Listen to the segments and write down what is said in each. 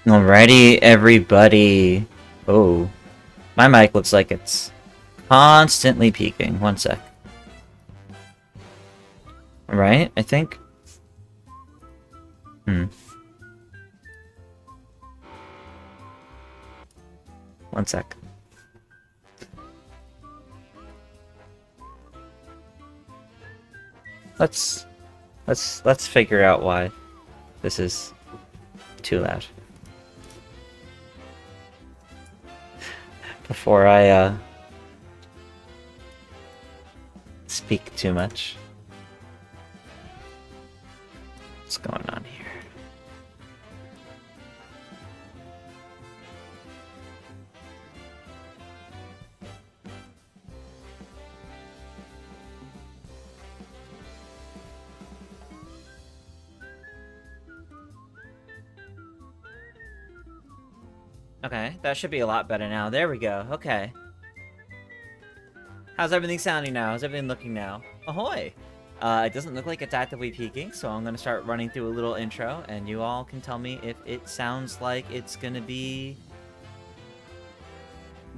Alrighty, everybody. Oh, my mic looks like it's constantly peaking. One sec. Right, I think. One sec. Let's figure out why this is too loud. Before I speak too much. What's going on here? Okay, that should be a lot better now. There we go. Okay. How's everything sounding now? How's everything looking now? Ahoy! It doesn't look like it's actively peaking, so I'm gonna start running through a little intro, and you all can tell me if it sounds like it's gonna be...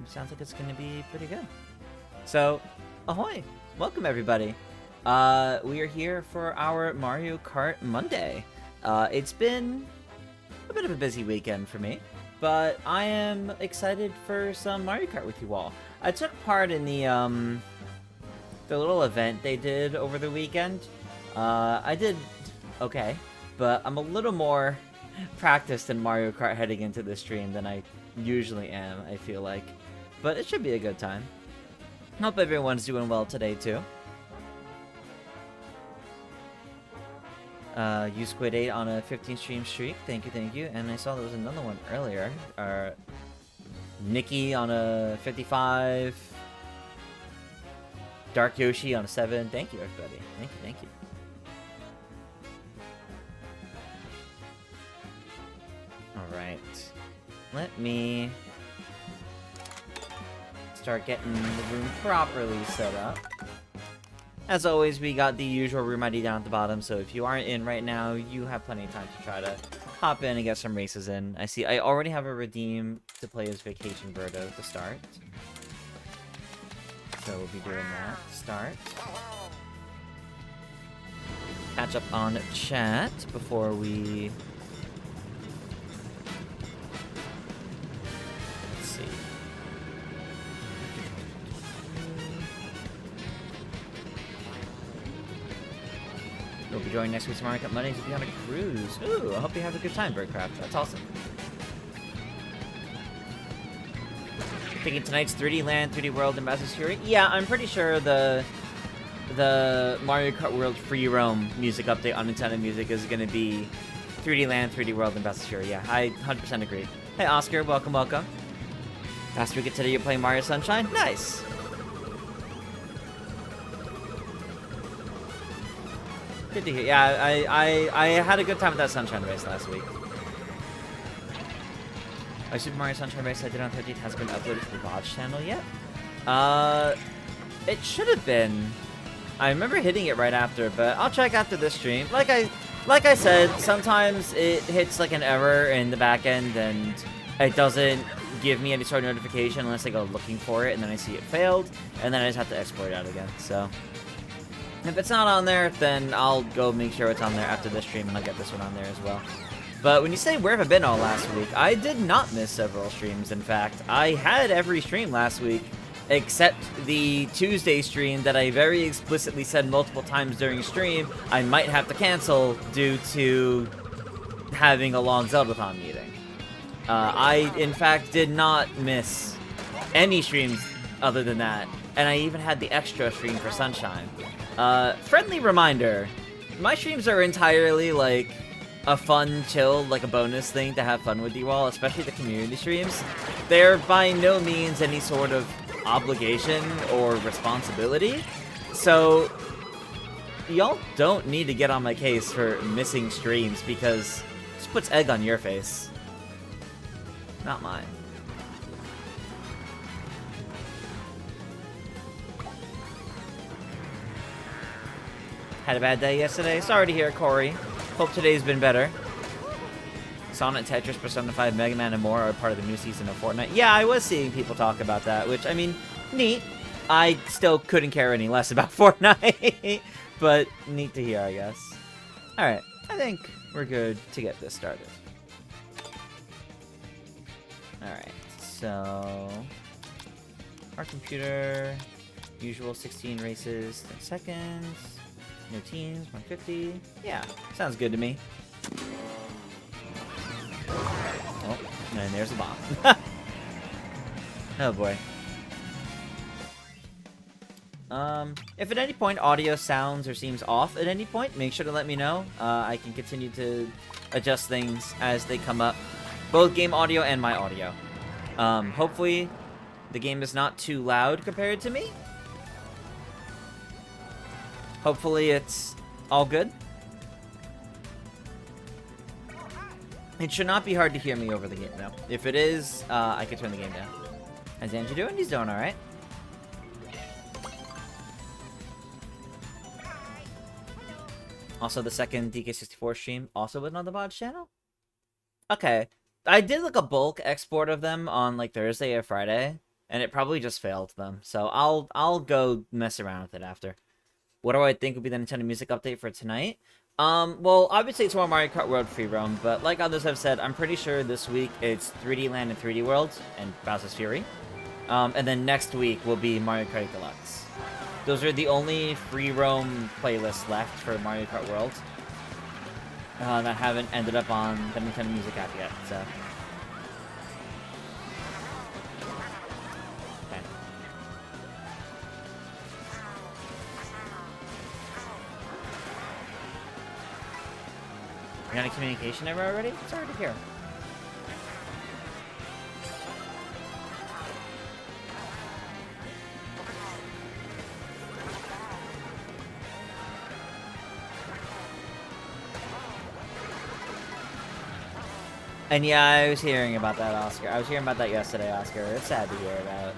Sounds like it's gonna be pretty good. So, ahoy! Welcome, everybody! We are here for our Mario Kart Monday. It's been a bit of a busy weekend for me, but I am excited for some Mario Kart with you all. I took part in the little event they did over the weekend. I did okay, but I'm a little more practiced in Mario Kart heading into this stream than I usually am, I feel like. But it should be a good time. Hope everyone's doing well today, too. You Squid 8 on a 15 stream streak. Thank you, thank you. And I saw there was another one earlier. Nikki on a 55. Dark Yoshi on a 7. Thank you, everybody. Thank you, thank you. Alright. Let me start getting the room properly set up. As always, we got the usual room ID down at the bottom, so if you aren't in right now, you have plenty of time to try to hop in and get some races in. I see I already have a redeem to play as Vacation Birdo to start. So we'll be doing that to start. Catch up on chat before we... Let's see. We'll be joining next week's Mario Kart Monday to be on a cruise. Ooh, I hope you have a good time, Birdcraft. That's awesome. Thinking tonight's 3D Land, 3D World, and Bowser's Fury? Yeah, I'm pretty sure the Mario Kart World Free Roam music update on Nintendo Music is going to be 3D Land, 3D World, and Bowser's Fury. Yeah, I 100% agree. Hey, Oscar, welcome, welcome. Last week today you're playing Mario Sunshine? Nice! Good to hear. Yeah, I had a good time with that Sunshine race last week. My Super Mario Sunshine race I did on 13th has been uploaded to the VOD channel yet? It should have been. I remember hitting it right after, but I'll check after this stream. Like I said, sometimes it hits like an error in the back end and it doesn't give me any sort of notification unless I go looking for it and then I see it failed, and then I just have to export it out again. So if it's not on there, then I'll go make sure it's on there after this stream and I'll get this one on there as well. But when you say where have I been all last week, I did not miss several streams, in fact. I had every stream last week, except the Tuesday stream that I very explicitly said multiple times during stream I might have to cancel due to having a long Zeldathon meeting. I, in fact, did not miss any streams other than that, and I even had the extra stream for Sunshine. Friendly reminder, my streams are entirely, like, a fun, chill, like a bonus thing to have fun with you all, especially the community streams. They're by no means any sort of obligation or responsibility, so y'all don't need to get on my case for missing streams because it just puts egg on your face. Not mine. Had a bad day yesterday? Sorry to hear, Corey. Hope today's been better. Sonic, Tetris, Persona 5, Mega Man, and more are part of the new season of Fortnite. Yeah, I was seeing people talk about that, which, I mean, neat. I still couldn't care any less about Fortnite, but neat to hear, I guess. Alright, I think we're good to get this started. Alright, so... our computer, usual 16 races, 10 seconds, no teams, 150. Yeah, sounds good to me. Oh, and there's a bomb. Oh boy. If at any point audio sounds or seems off at any point, make sure to let me know. I can continue to adjust things as they come up. Both game audio and my audio. Hopefully the game is not too loud compared to me. Hopefully it's all good. It should not be hard to hear me over the game, though. If it is, I can turn the game down. How's Andrew doing? He's doing alright. Also, the second DK64 stream also went on the VOD channel? Okay. I did like a bulk export of them on like Thursday or Friday, and it probably just failed them. So I'll go mess around with it after. What do I think would be the Nintendo Music update for tonight? Well, obviously it's more Mario Kart World Free Roam, but like others have said, I'm pretty sure this week it's 3D Land and 3D World and Bowser's Fury. And then next week will be Mario Kart Deluxe. Those are the only free roam playlists left for Mario Kart World that haven't ended up on the Nintendo Music app yet, so... okay. You got a communication error already? Sorry to hear. And yeah, I was hearing about that, Oscar. I was hearing about that yesterday, Oscar. It's sad to hear about.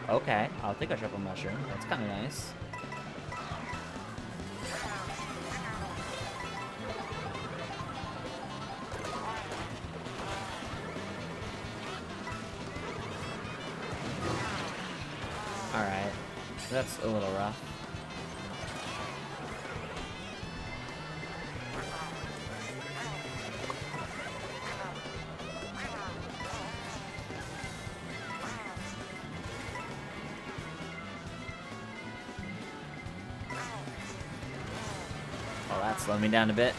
Okay, I'll take a triple mushroom. That's kind of nice. Alright, that's a little rough. Oh, that slowed me down a bit.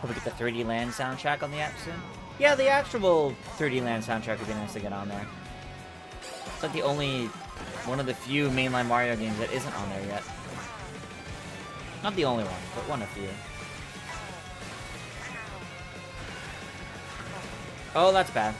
Hope we get the 3D Land soundtrack on the app soon. Yeah, the actual 3D Land soundtrack would be nice to get on there. It's like the only one of the few mainline Mario games that isn't on there yet. Not the only one, but one of few. Oh, that's bad.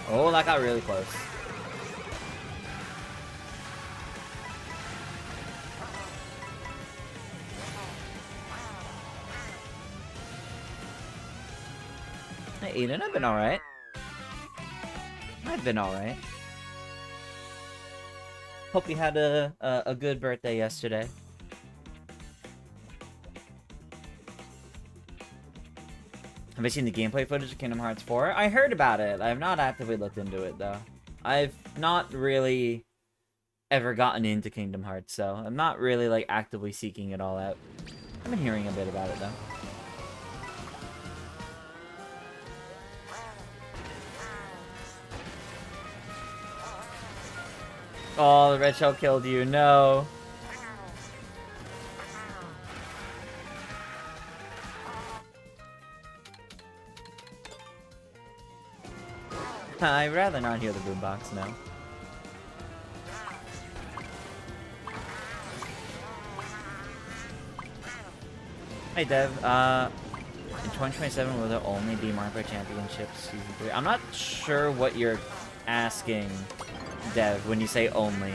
Oh, that got really close. Hey, Eden, I've been alright. I've been alright. Hope you had a good birthday yesterday. Have I seen the gameplay footage of Kingdom Hearts 4? I heard about it. I have not actively looked into it, though. I've not really ever gotten into Kingdom Hearts, so I'm not really, like, actively seeking it all out. I've been hearing a bit about it, though. Oh, the red shell killed you. No. I'd rather not hear the boombox now. Hey Dev, in 2027 will there only be Mario Kart Championships Season 3? I'm not sure what you're asking, Dev, when you say only.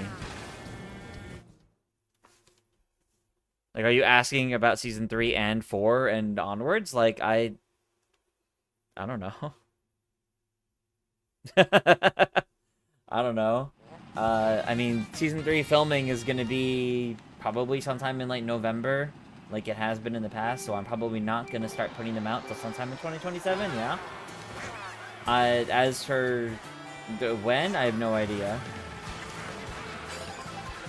Like, are you asking about Season 3 and 4 and onwards? Like, I don't know. I don't know. I mean, Season 3 filming is gonna be probably sometime in, like, November, like it has been in the past, so I'm probably not gonna start putting them out till sometime in 2027, yeah? As for when, I have no idea.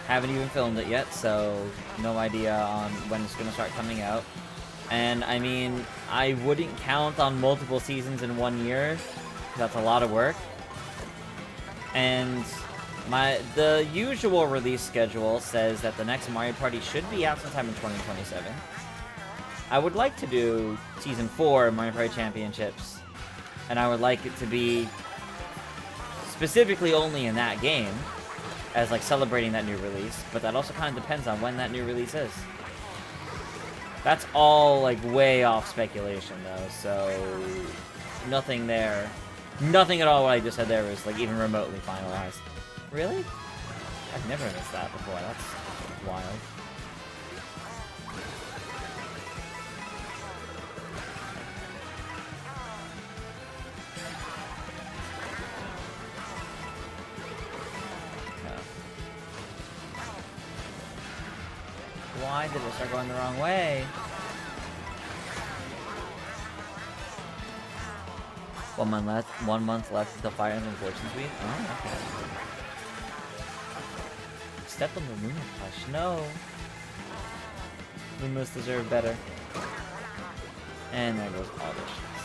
Haven't even filmed it yet, so no idea on when it's gonna start coming out. And, I mean, I wouldn't count on multiple seasons in 1 year. That's a lot of work. And the usual release schedule says that the next Mario Party should be out sometime in 2027. I would like to do Season 4 Mario Party Championships, and I would like it to be specifically only in that game, as like celebrating that new release, but that also kind of depends on when that new release is. That's all like way off speculation though, so nothing there. Nothing at all what I just said there was like even remotely finalized. Really? I've never missed that before. That's wild. Why did it start going the wrong way? 1 month left. 1 month left until Fire Emblem Fortune Suite. Oh, okay. Step on the Luna Plush. No. Lunas deserve better. And there goes all the shits.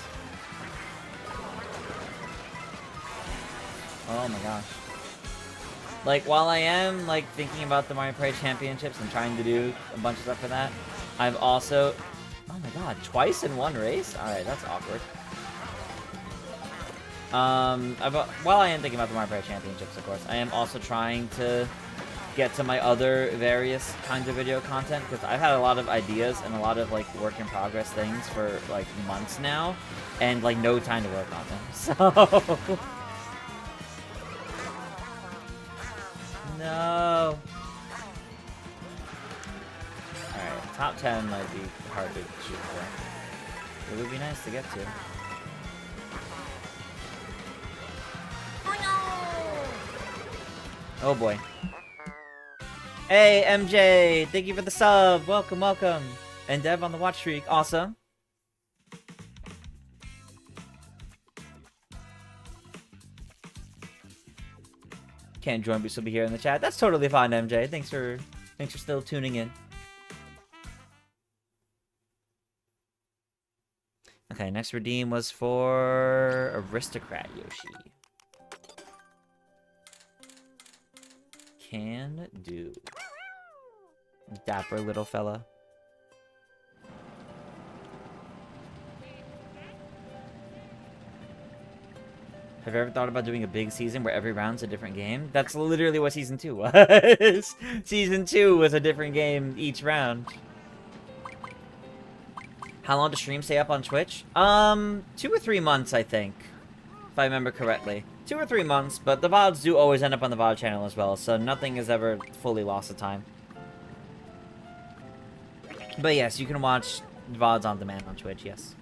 Oh my gosh. Like, while I am, like, thinking about the Mario Party Championships and trying to do a bunch of stuff for that, I've also... Oh my god, twice in one race? Alright, that's awkward. While I am thinking about the Mario Party Championships, of course, I am also trying to get to my other various kinds of video content, because I've had a lot of ideas and a lot of, like, work-in-progress things for, like, months now, and, like, no time to work on them, so... No. Alright, top 10 might be hard to shoot for. It would be nice to get to. Oh boy. Hey, MJ! Thank you for the sub! Welcome, welcome! And Dev on the watch streak. Awesome. Can't join, but still be here in the chat. That's totally fine, MJ. Thanks for still tuning in. Okay, next redeem was for Aristocrat Yoshi. Can do. Dapper little fella. Have you ever thought about doing a big season where every round's a different game? That's literally what Season 2 was. Season 2 was a different game each round. How long does stream stay up on Twitch? 2 or 3 months, I think. If I remember correctly. 2 or 3 months, but the VODs do always end up on the VOD channel as well, so nothing is ever fully lost of time. But yes, you can watch VODs on demand on Twitch, yes.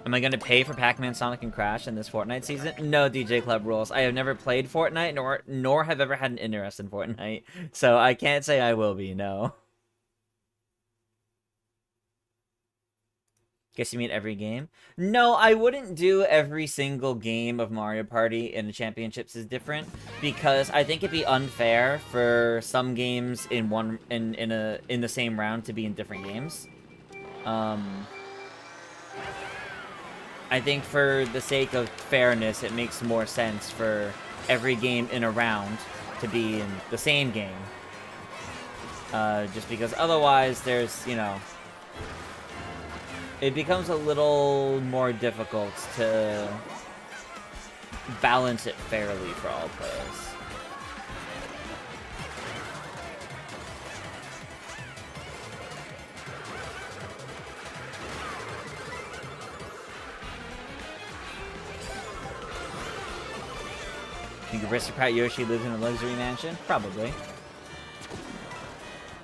Am I going to pay for Pac-Man, Sonic, and Crash in this Fortnite season? No, DJ Club Rules. I have never played Fortnite, nor have ever had an interest in Fortnite. So I can't say I will be, no. Guess you mean every game? No, I wouldn't do every single game of Mario Party in the championships is different, because I think it'd be unfair for some games in the same round to be in different games. I think for the sake of fairness, it makes more sense for every game in a round to be in the same game. Just because otherwise there's, you know, it becomes a little more difficult to balance it fairly for all players. Think Aristocrat Yoshi lives in a luxury mansion? Probably.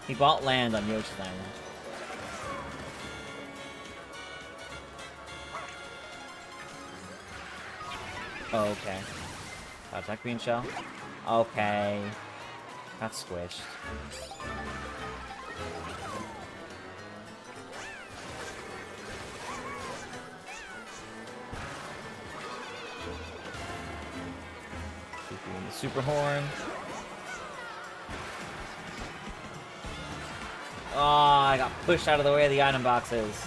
He bought land on Yoshi's Island. Oh, okay. That's that green shell? Okay. That's squished. The super horn. Oh, I got pushed out of the way of the item boxes.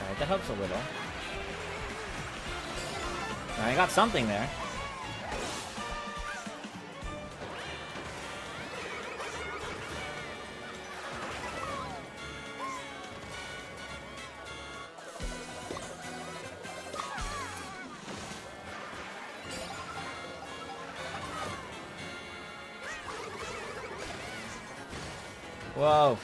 Alright, that helps a little. Alright, I got something there. Whoa.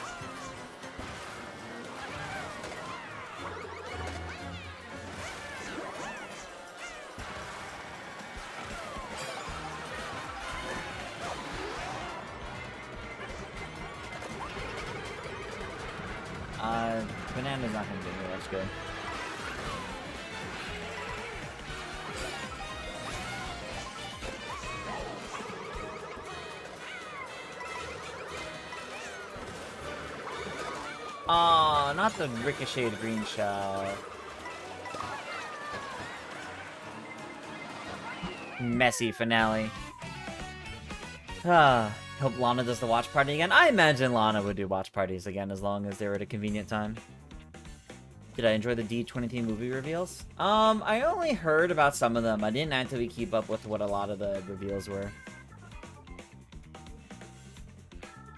Banana's not gonna do me, that's good. Aw, not the ricocheted green shell. Messy finale. Hope Lana does the watch party again. I imagine Lana would do watch parties again as long as they were at a convenient time. Did I enjoy the D23 movie reveals? I only heard about some of them. I didn't actively keep up with what a lot of the reveals were.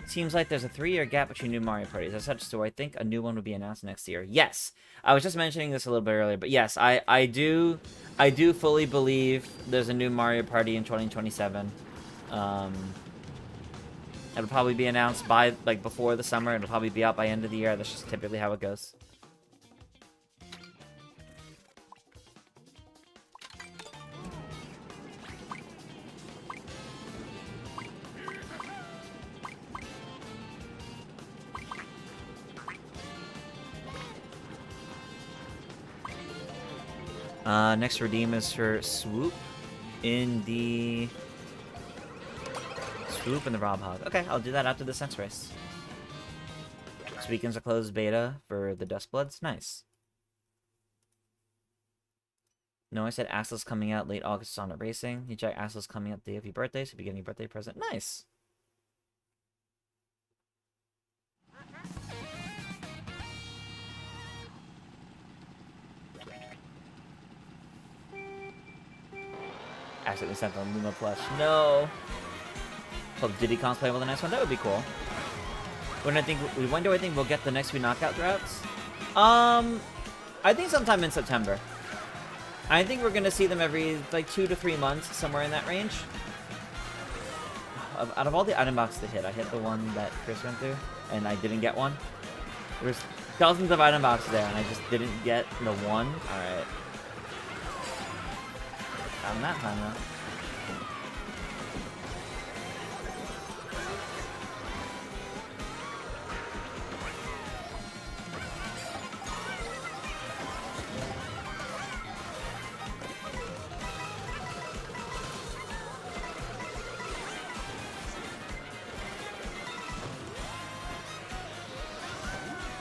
Seems like there's a 3-year gap between new Mario parties. As such, so I think a new one will be announced next year. Yes, I was just mentioning this a little bit earlier, but yes, I do fully believe there's a new Mario Party in 2027. It'll probably be announced by before the summer. It'll probably be out by end of the year. That's just typically how it goes. Next redeem is for Swoop in the Rob Hog. Okay, I'll do that after the Sense Race. This weekend's a closed beta for the Dustbloods. Nice. No, I said Axel's coming out late August Sonic Racing. You check Axel's coming out the day of your birthday, so you'll be getting a birthday present. Nice. Accidentally sent on Luma Plush. No. Hope Diddy cosplay with a nice one. That would be cool. When do I think we'll get the next few knockout routes? I think sometime in September. I think we're gonna see them every 2 to 3 months, somewhere in that range. Out of all the item boxes to hit, I hit the one that Chris went through, and I didn't get one. There was dozens of item boxes there, and I just didn't get the one. All right. Not that time though.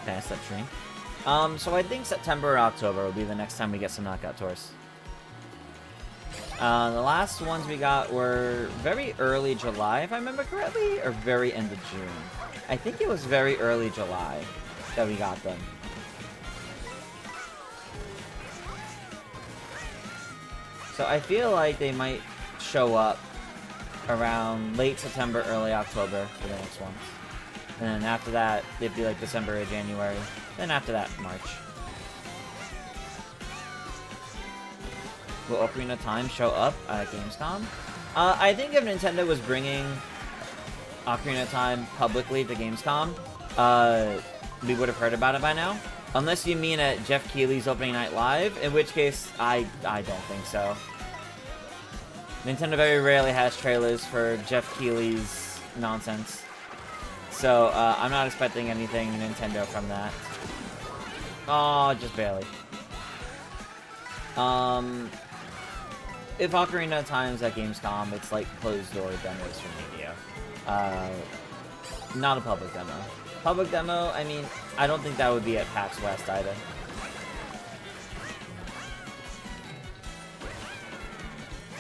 Past that tree. So I think September or October will be the next time we get some knockout tours. The last ones we got were very early July, if I remember correctly, or very end of June. I think it was very early July that we got them. So I feel like they might show up around late September, early October for the next ones. And then after that, it'd be like December or January. Then after that, March. Will Ocarina of Time show up at Gamescom? I think if Nintendo was bringing Ocarina of Time publicly to Gamescom, we would have heard about it by now. Unless you mean at Jeff Keighley's opening night live, in which case, I don't think so. Nintendo very rarely has trailers for Jeff Keighley's nonsense. So, I'm not expecting anything Nintendo from that. Oh, just barely. If Ocarina of Time's at Gamescom, it's like closed-door demos from media. Not a public demo. Public demo, I mean, I don't think that would be at PAX West either.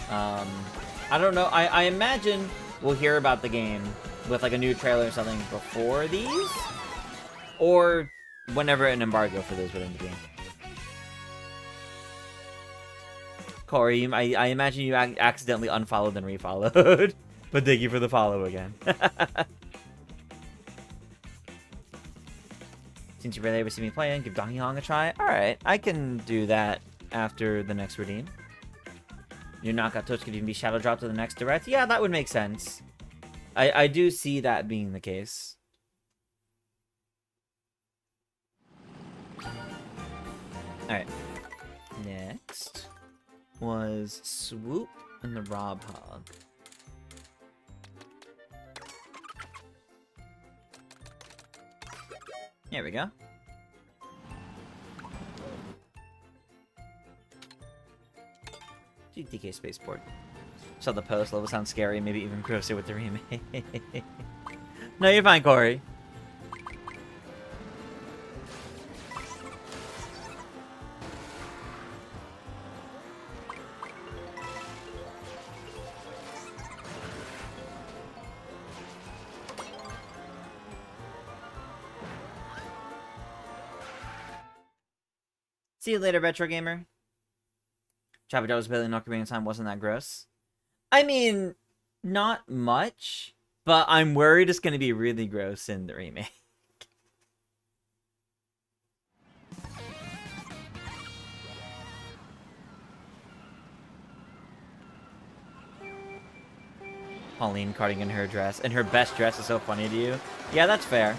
I don't know. I imagine we'll hear about the game with like a new trailer or something before these, or whenever an embargo for those would end the game. Corey, I imagine you accidentally unfollowed and refollowed, but thank you for the follow again. Since you're really able to see me playing, give Donkey Kong a try. Alright, I can do that after the next redeem. Your knockout touch could even be shadow dropped to the next direct. Yeah, that would make sense. I do see that being the case. Alright. Next was Swoop and the Rob Hog. There we go. DK Spaceport. Saw the post, level sounds scary, maybe even grosser with the remake. No, you're fine, Corey. See you later, Retro Gamer. Chopper Joe's Billy and Ocarina of Time wasn't that gross. I mean, not much, but I'm worried it's going to be really gross in the remake. Pauline carting in her dress, and her best dress is so funny to you. Yeah, that's fair.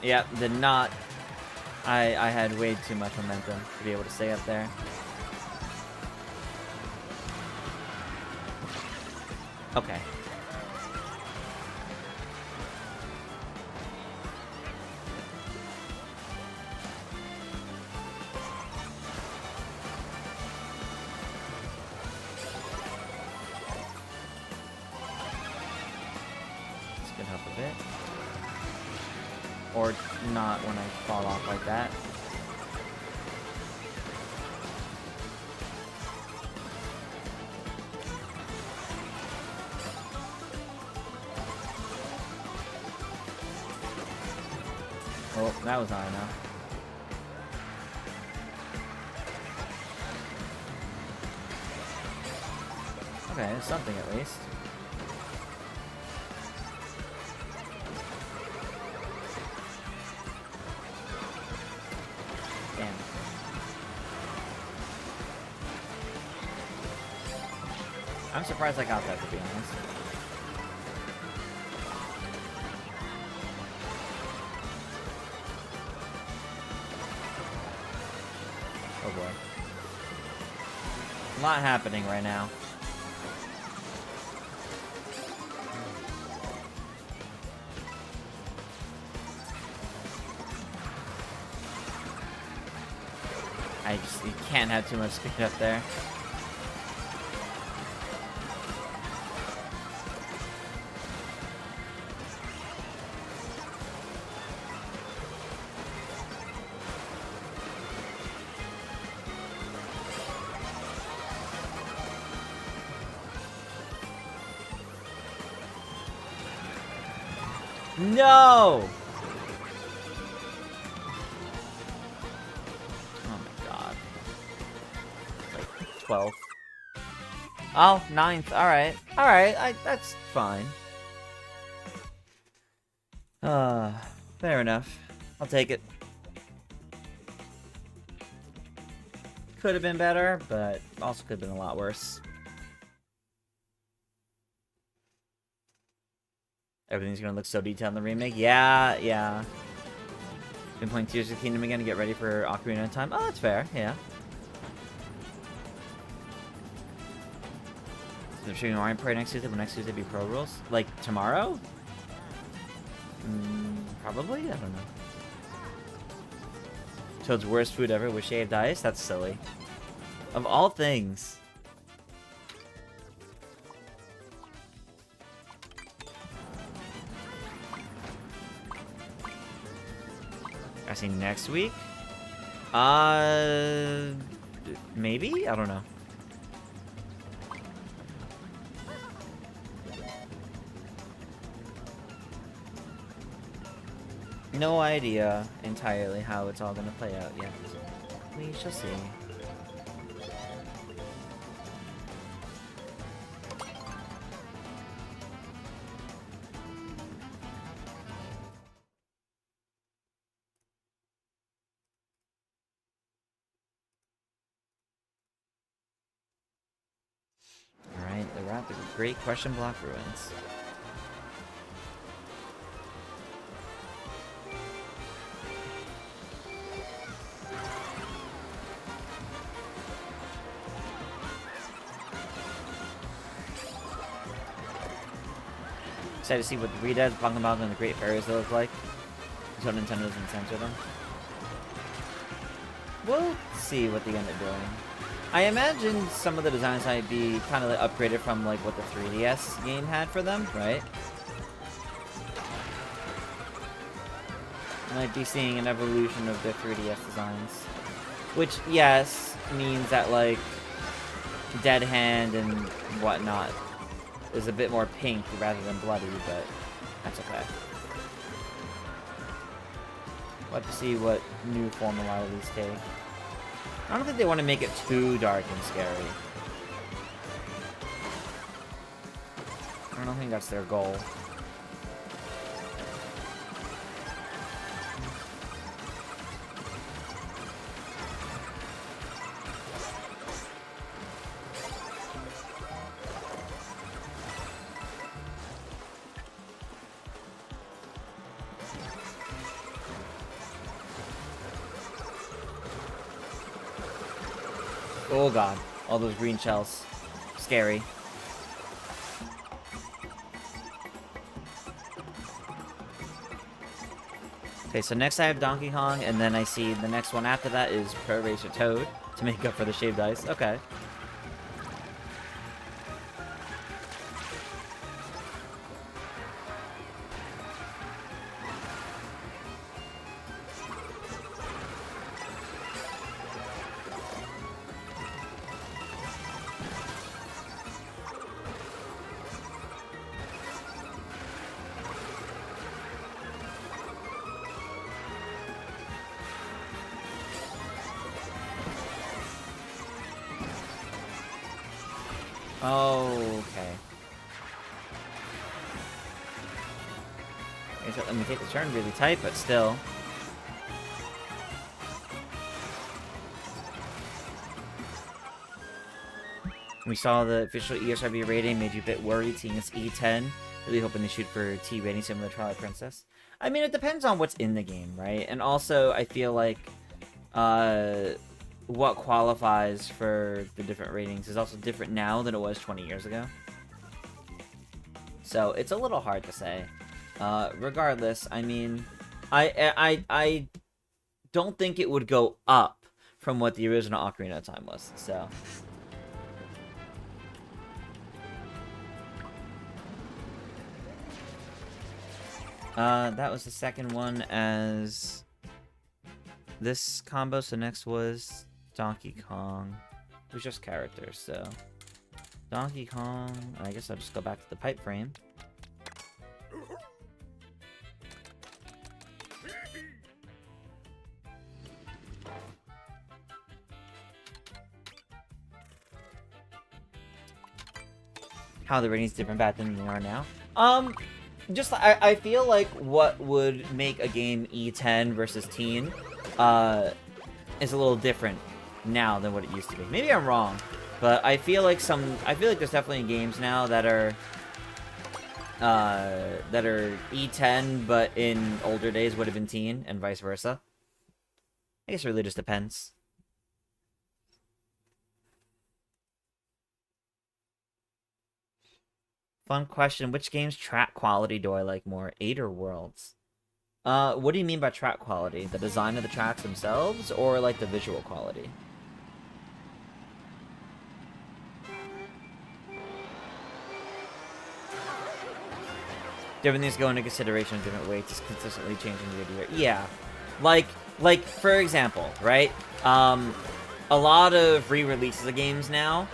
Yep, did not. I had way too much momentum to be able to stay up there. Okay. This could help a bit. Or not when I fall off like that. Oh, that was not enough. Okay, something at least. I'm surprised I got that, to be honest. Oh boy. A lot happening right now. You can't have too much speed up there. No! 12th. Oh, 9th. Alright. Alright, that's fine. Fair enough. I'll take it. Could have been better, but also could have been a lot worse. Everything's gonna look so detailed in the remake. Yeah. Been playing Tears of the Kingdom again to get ready for Ocarina of Time. Oh, that's fair, yeah. So I'm showing Mario Kart next Tuesday. Will next Tuesday be Pro Rules? Like, tomorrow? Probably? I don't know. Toad's worst food ever was shaved ice? That's silly. Of all things. I see next week? Maybe? I don't know. No idea entirely how it's all gonna play out yet. We shall see. Alright, the wrap the Great Question Block Ruins. Excited to see what the Redeads, Pokemon, and the Great Fairies look like. So Nintendo doesn't censor them. We'll see what they end up doing. I imagine some of the designs might be kind of like upgraded from like what the 3DS game had for them, right? Might be seeing an evolution of their 3DS designs. Which, yes, means that like Dead Hand and whatnot is a bit more pink rather than bloody, but that's okay. We'll have to see what new form a lot of these take. I don't think they want to make it too dark and scary. I don't think that's their goal. Oh god, all those green shells. Scary. Okay, so next I have Donkey Kong, and then I see the next one after that is Pro Racer Toad to make up for the shaved ice. Okay. Okay. Let me take the turn really tight, but still. We saw the official ESRB rating, made you a bit worried seeing it's E10. Really hoping they shoot for T rating similar to Twilight Princess. I mean, it depends on what's in the game, right? And also, I feel like what qualifies for the different ratings is also different now than it was 20 years ago. So it's a little hard to say. Regardless, I mean, I don't think it would go up from what the original Ocarina of Time was. So. That was the second one as this combo, so next was Donkey Kong. It was just characters, so Donkey Kong, I guess I'll just go back to the pipe frame. How the ratings different back then than they are now? Just I feel like what would make a game E10 versus teen, is a little different now than what it used to be. Maybe I'm wrong, but I feel like there's definitely games now that are E10, but in older days would have been teen, and vice versa. I guess it really just depends. Fun question. Which game's track quality do I like more, 8 or Worlds? What do you mean by track quality? The design of the tracks themselves, or like the visual quality? Different things go into consideration in different ways, just consistently changing year to year. Yeah. Like, for example, right? A lot of re-releases of games now,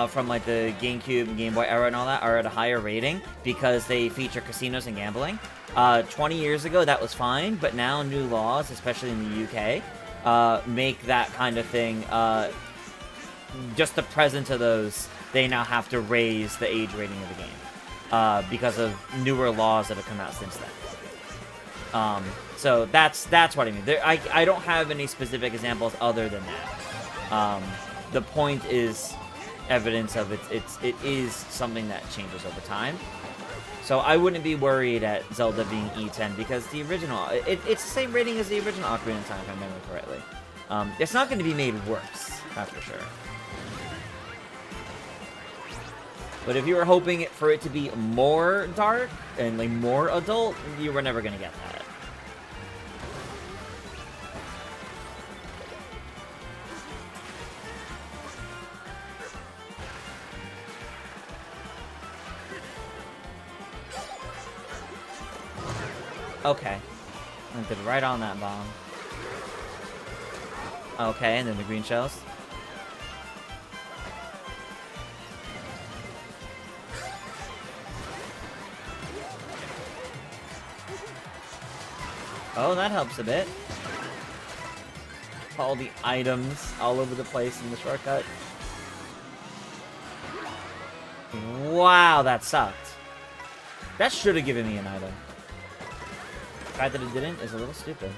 from like the GameCube and Game Boy era and all that, are at a higher rating because they feature casinos and gambling. 20 years ago, that was fine, but now new laws, especially in the UK, make that kind of thing, just the presence of those, they now have to raise the age rating of the game, because of newer laws that have come out since then. So that's what I mean. I don't have any specific examples other than that. The point is evidence of it is something that changes over time. So I wouldn't be worried at Zelda being E10 because the original, it's the same rating as the original Ocarina of Time, if I remember correctly. It's not going to be made worse, that's for sure. But if you were hoping for it to be more dark and like more adult, you were never going to get that. Okay. I did right on that bomb. Okay, and then the green shells. Oh, that helps a bit. All the items all over the place in the shortcut. Wow, that sucked. That should have given me an item. The fact that it didn't is a little stupid.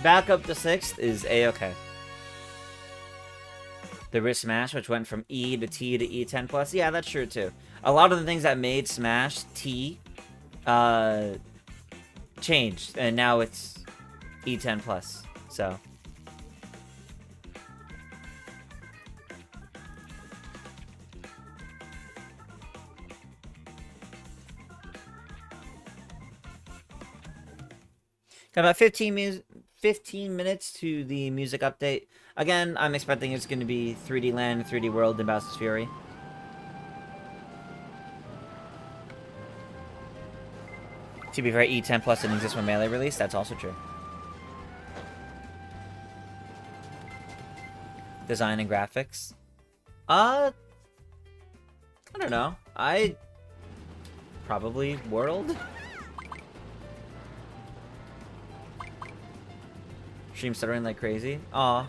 Back up to 6th is A-okay. The wrist smash, which went from E to T to E10 plus. Yeah, that's true too. A lot of the things that made Smash T changed, and now it's E10 plus. So got about 15 minutes to the music update. Again, I'm expecting it's going to be 3D Land, 3D World, and Bowser's Fury. To be fair, E10 Plus didn't exist when Melee released. That's also true. Design and graphics. I don't know. Probably World? Stream stuttering like crazy. Aw.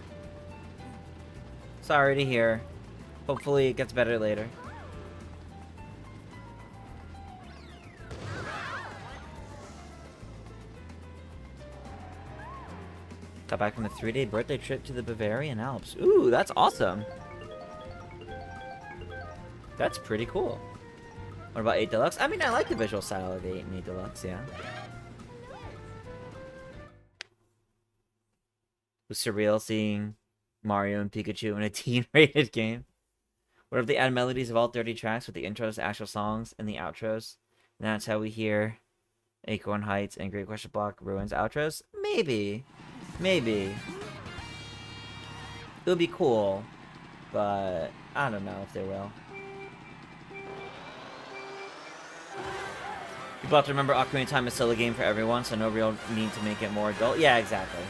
Sorry to hear. Hopefully it gets better later. Got back from a 3-day birthday trip to the Bavarian Alps. Ooh, that's awesome. That's pretty cool. What about 8 Deluxe? I mean, I like the visual style of 8 and 8 Deluxe, yeah. It was surreal seeing Mario and Pikachu in a teen-rated game. What if they add melodies of all 30 tracks with the intros, actual songs, and the outros? And that's how we hear Acorn Heights and Great Question Block Ruins outros? Maybe. Maybe. It would be cool, but I don't know if they will. People have to remember Ocarina of Time is still a game for everyone, so no real need to make it more adult. Yeah, exactly.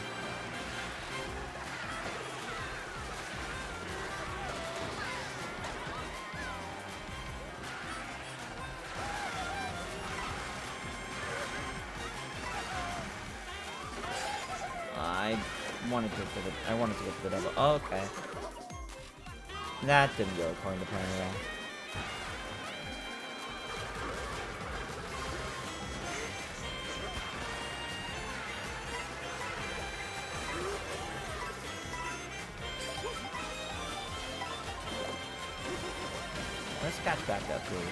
I wanted to get to the double. Oh, okay. That didn't go according to plan at all. Let's catch back up, please.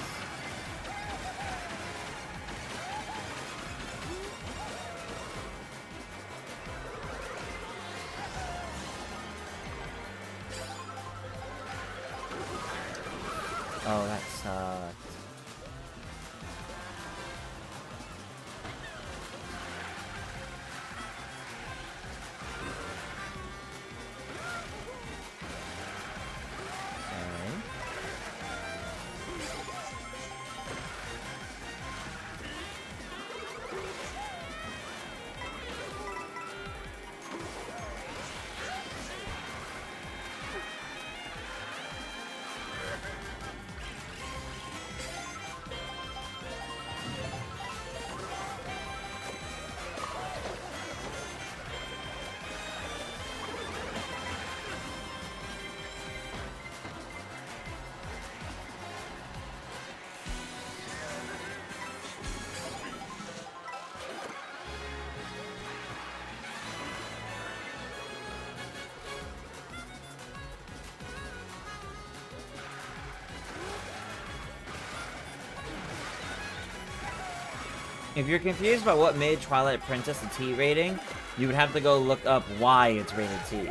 Oh, that sucked. If you're confused about what made Twilight Princess a T rating, you would have to go look up why it's rated T.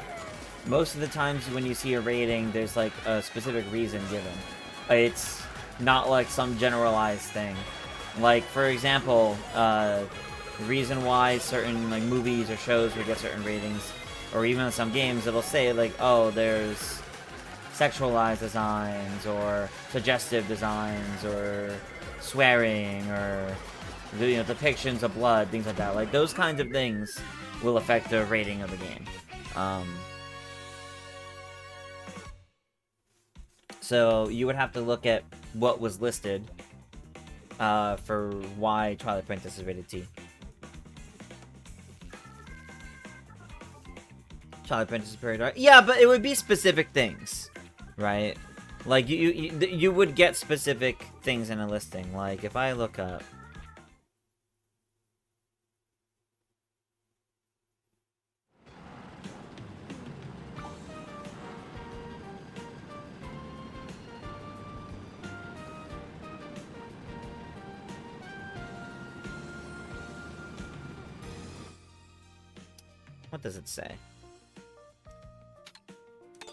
Most of the times when you see a rating, there's like a specific reason given. It's not like some generalized thing. Like, for example, the reason why certain like movies or shows would get certain ratings, or even some games, it'll say like, oh, there's sexualized designs, or suggestive designs, or swearing, or depictions of blood, things like that. Like, those kinds of things will affect the rating of the game. So you would have to look at what was listed for why Twilight Princess is rated T. Twilight Princess is very dark. Yeah, but it would be specific things, right? Like, you would get specific things in a listing. Like, if I look up... What does it say?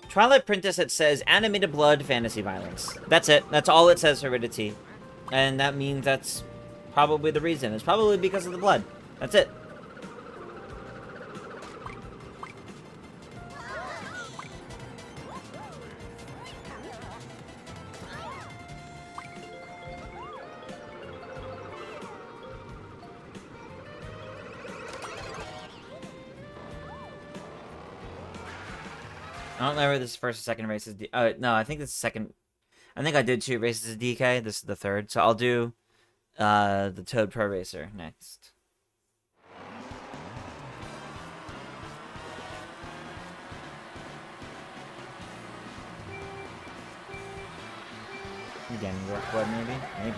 Twilight Princess, it says animated blood, fantasy violence. That's it. That's all it says for rated T. And that means that's probably the reason. It's probably because of the blood. That's it. I don't know whether this is first or second race is no, I think this is second. I think I did 2 races of DK. This is the third. So I'll do the Toad Pro Racer next. Again, work blood maybe? Maybe.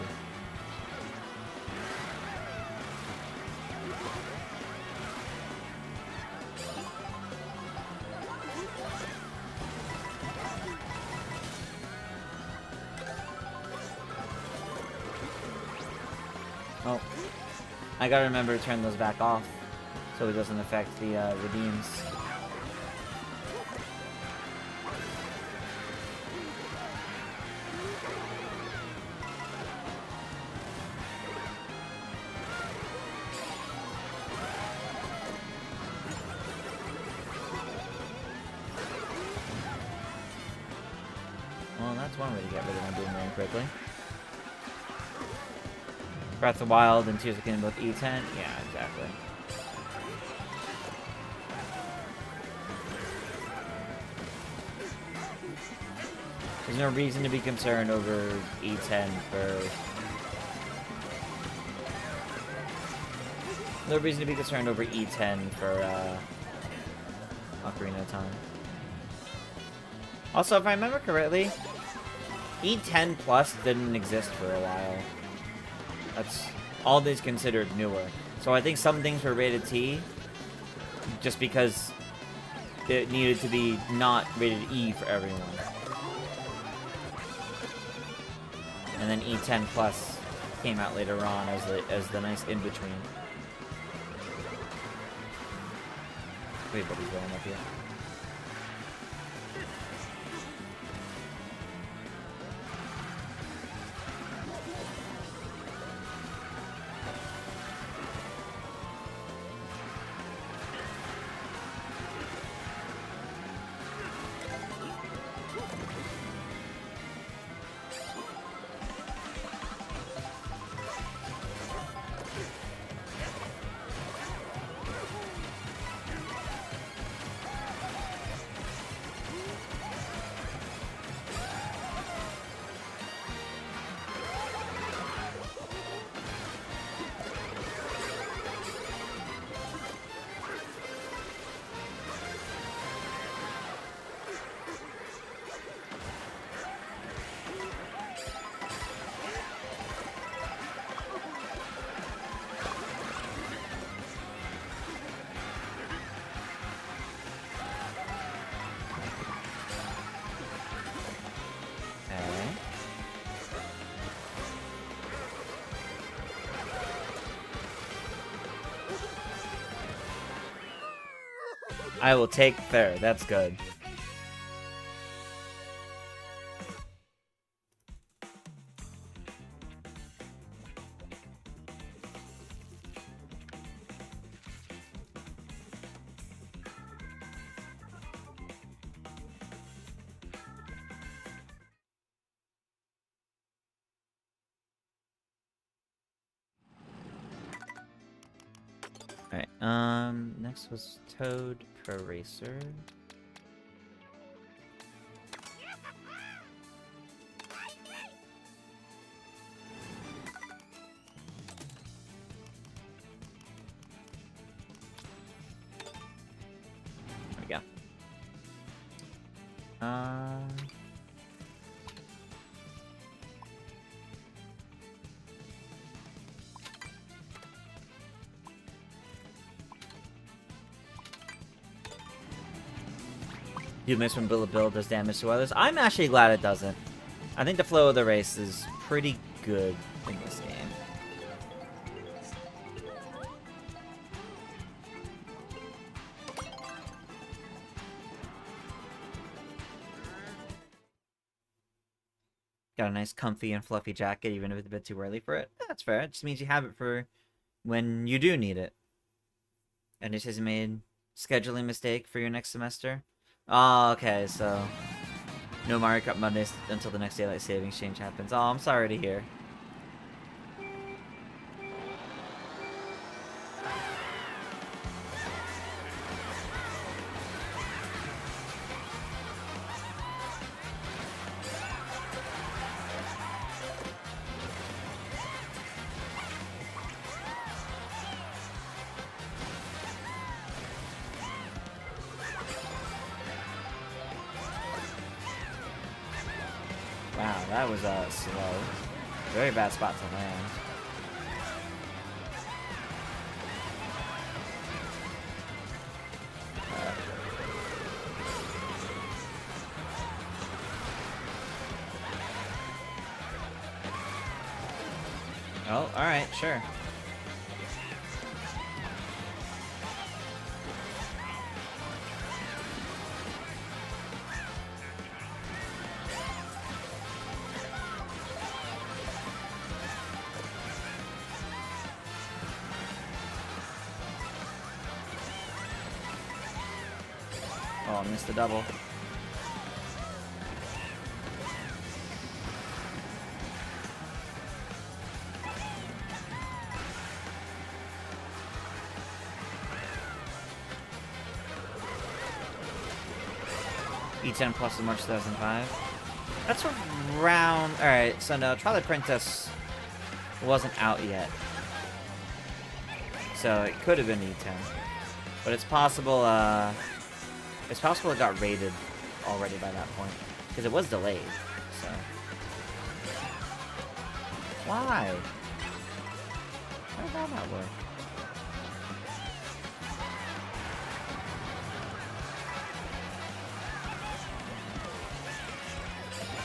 Oh, I gotta remember to turn those back off so it doesn't affect the redeems. That's one way to get rid of my boomerang quickly. Breath of the Wild and Tears of the Kingdom both E10? Yeah, exactly. There's no reason to be concerned over E10 for... No reason to be concerned over E10 for, Ocarina of Time. Also, if I remember correctly, E10 Plus didn't exist for a while. That's all these considered newer. So I think some things were rated T, just because it needed to be not rated E for everyone. And then E10 Plus came out later on as the nice in-between. Wait, but he's going up here. I will take fair. That's good. Alright, next was Toad Pro Racer. There we go. You miss when Bill does damage to others. I'm actually glad it doesn't. I think the flow of the race is pretty good in this game. Got a nice comfy and fluffy jacket, even if it's a bit too early for it. That's fair. It just means you have it for when you do need it. And it has made scheduling mistake for your next semester. Oh, okay, so no Mario Kart Monday until the next daylight savings change happens. Oh, I'm sorry to hear. Wow, that was slow. Very bad spot to land. Oh, alright, sure. Oh, I missed the double. E10 plus the March 2005. That's around... Alright, so no, Twilight Princess wasn't out yet. So it could have been E10. But it's possible, it got rated already by that point. Because it was delayed, so... Why? Why did that not work?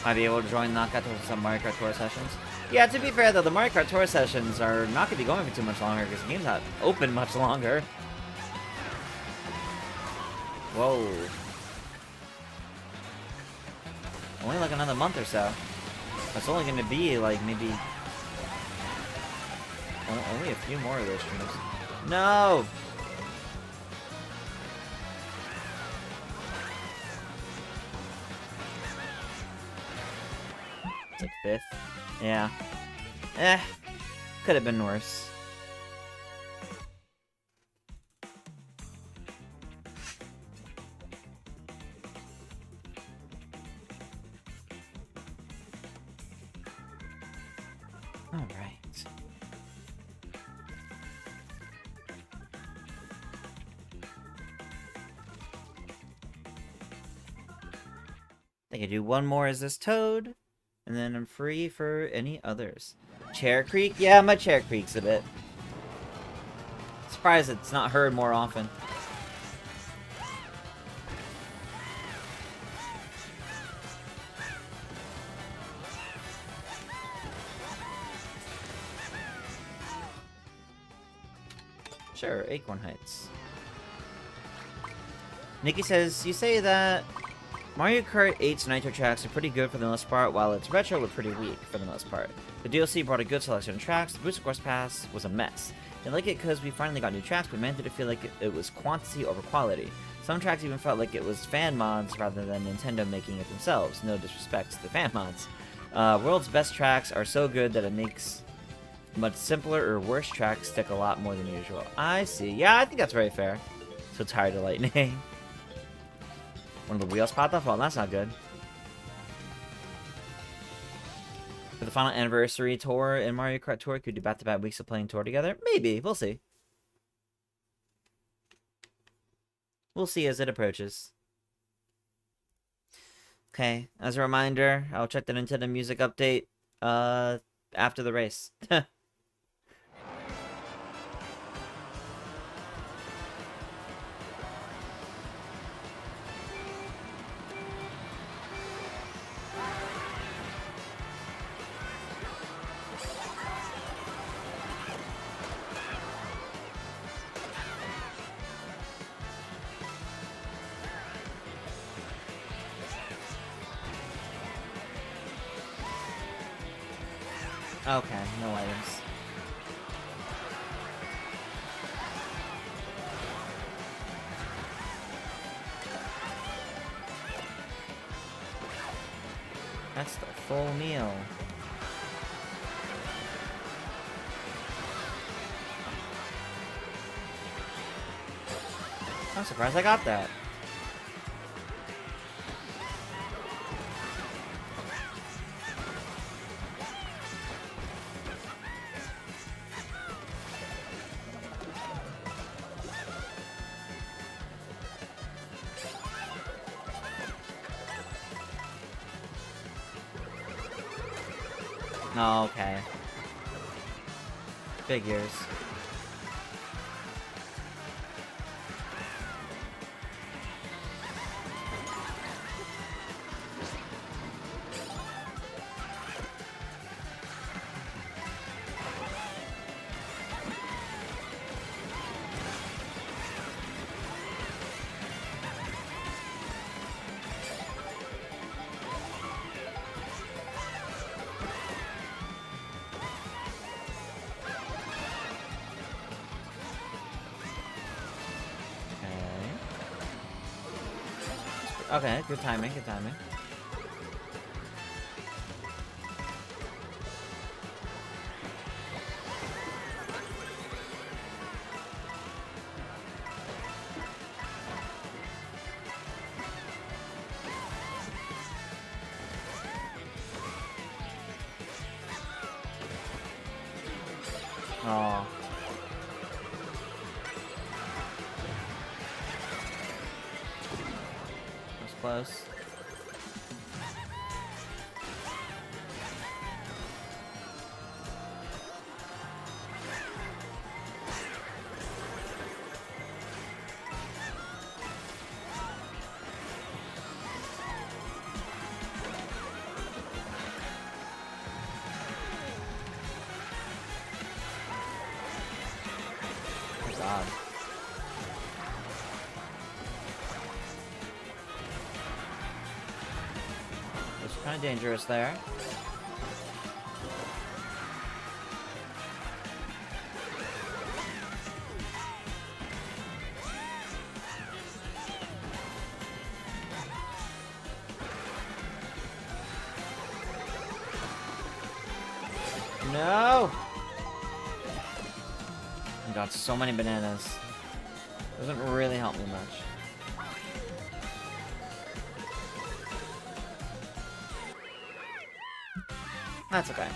Might be able to join Knockout to some Mario Kart Tour sessions. Yeah, to be fair though, the Mario Kart Tour sessions are not going to be going for too much longer because the game's not open much longer. Whoa. Only like another month or so. It's only going to be like maybe... Only a few more of those streams. No! It's like 5th. Yeah. Could have been worse. All right. I can do one more as this Toad. And then I'm free for any others. Chair Creek? Yeah, my Chair Creek's a bit. Surprised it's not heard more often. Sure, Acorn Heights. Nikki says, you say that Mario Kart 8's Nitro tracks are pretty good for the most part, while its retro were pretty weak for the most part. The DLC brought a good selection of tracks, the Booster Course Pass was a mess. Didn't like it because we finally got new tracks, but man did it feel like it was quantity over quality. Some tracks even felt like it was fan mods rather than Nintendo making it themselves, no disrespect to the fan mods. World's best tracks are so good that it makes much simpler or worse tracks stick a lot more than usual. I see. Yeah, I think that's very fair. So tired of lightning. One of the wheels popped off? Well, that's not good. For the final anniversary tour in Mario Kart Tour, could we do back-to-back weeks of playing Tour together? Maybe. We'll see. We'll see as it approaches. Okay, as a reminder, I'll check the Nintendo Music update after the race. Okay, no items. That's the full meal. I'm surprised I got that. Oh, okay. Figures. Okay, good timing, good timing. Oh. That was close. God. It's kind of dangerous there. No! I got so many bananas. Doesn't really help me much. That's okay.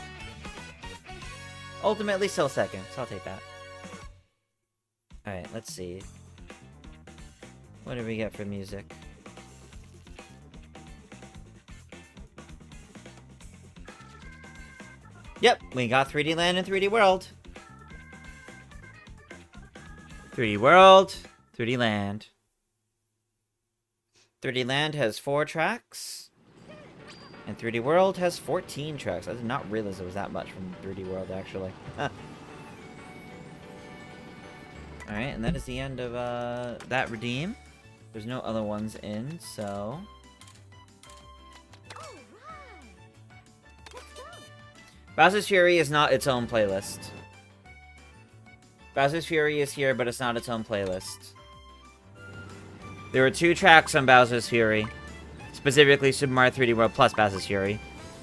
Ultimately, still second, so I'll take that. Alright, let's see. What do we get for music? Yep, we got 3D Land and 3D World. 3D World, 3D Land. 3D Land has 4 tracks. And 3D World has 14 tracks. I did not realize it was that much from 3D World, actually. Huh. Alright, and that is the end of that redeem. There's no other ones in, so... Bowser's Fury is not its own playlist. Bowser's Fury is here, but it's not its own playlist. There were 2 tracks on Bowser's Fury. Specifically, Super Mario 3D World plus Bowser's Fury.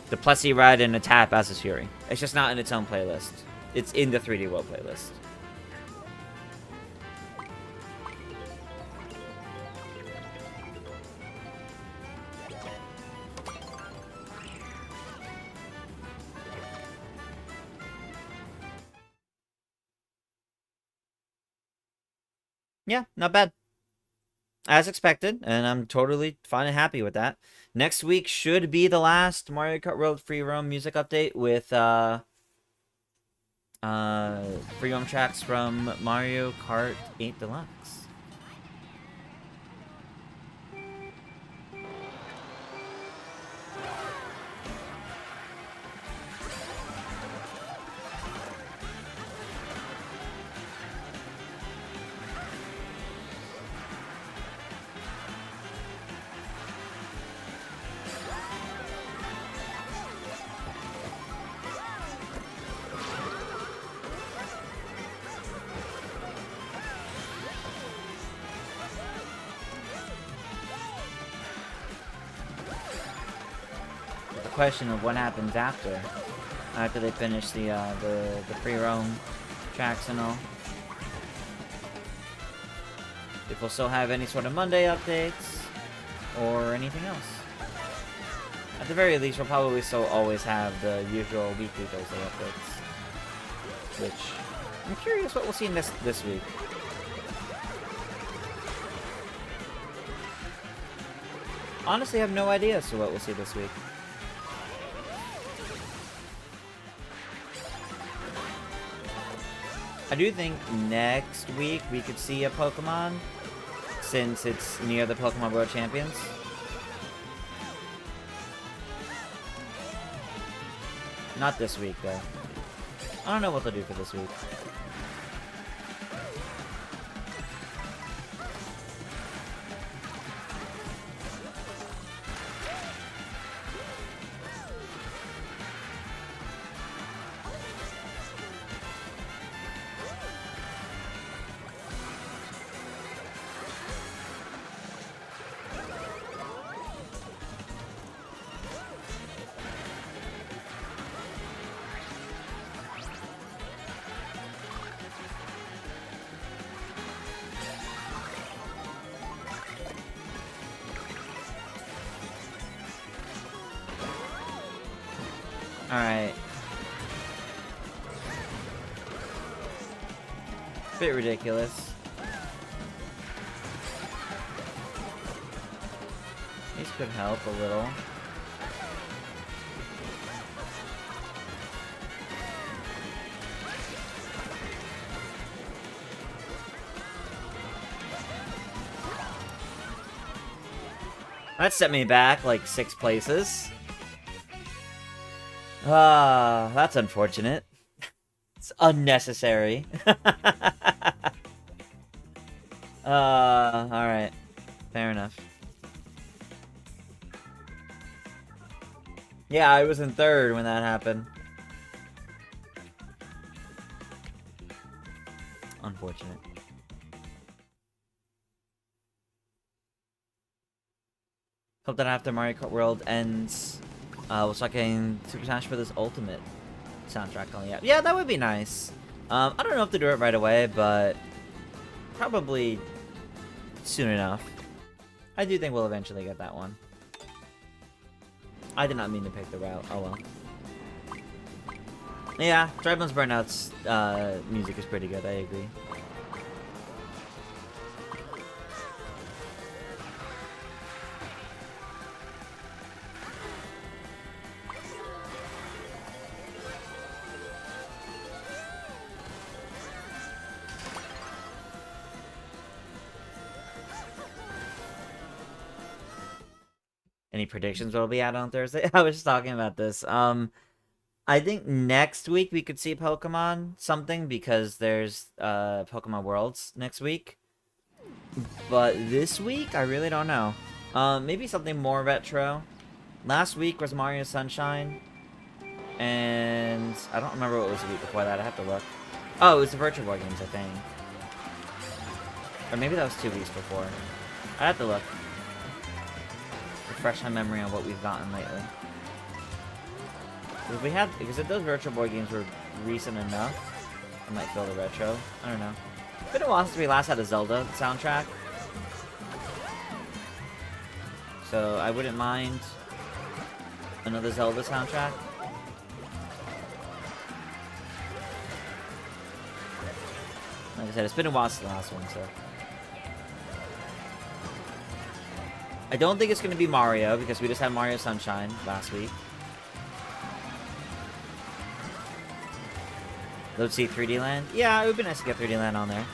The Plessy Ride and Attack Bowser's Fury. It's just not in its own playlist. It's in the 3D World playlist. Yeah, not bad. As expected, and I'm totally fine and happy with that. Next week should be the last Mario Kart World Free Roam music update with free roam tracks from Mario Kart 8 Deluxe. Question of what happens after they finish the free roam tracks and all. If we'll still have any sort of Monday updates or anything else. At the very least, we'll probably still always have the usual weekly Thursday updates. Which I'm curious what we'll see this week. Honestly, I have no idea as to what we'll see this week. I do think next week we could see a Pokemon, since it's near the Pokemon World Champions. Not this week, though. I don't know what they'll do for this week. Bit ridiculous. These could help a little. That set me back like 6 places. That's unfortunate. It's unnecessary. Alright. Fair enough. Yeah, I was in 3rd when that happened. Unfortunate. Hope that after Mario Kart World ends, we'll start getting Super Smash Bros. Ultimate soundtrack on the app. Yeah, that would be nice. I don't know if to do it right away, but probably soon enough. I do think we'll eventually get that one. I did not mean to pick the route. Oh well. Yeah, Drive-On's Burnout's music is pretty good, I agree. Any predictions what'll be out on Thursday? I was just talking about this. I think next week we could see Pokemon something because there's Pokemon Worlds next week. But this week, I really don't know. Maybe something more retro. Last week was Mario Sunshine. And I don't remember what was the week before that. I have to look. Oh, it was the Virtual Boy games, I think. Or maybe that was 2 weeks before. I have to look. Refresh my memory on what we've gotten lately. Because if those Virtual Boy games were recent enough, I might feel the retro. I don't know. It's been a while since we last had a Zelda soundtrack. So I wouldn't mind another Zelda soundtrack. Like I said, it's been a while since the last one, so. I don't think it's going to be Mario, because we just had Mario Sunshine last week. Let's see 3D Land. Yeah, it would be nice to get 3D Land on there.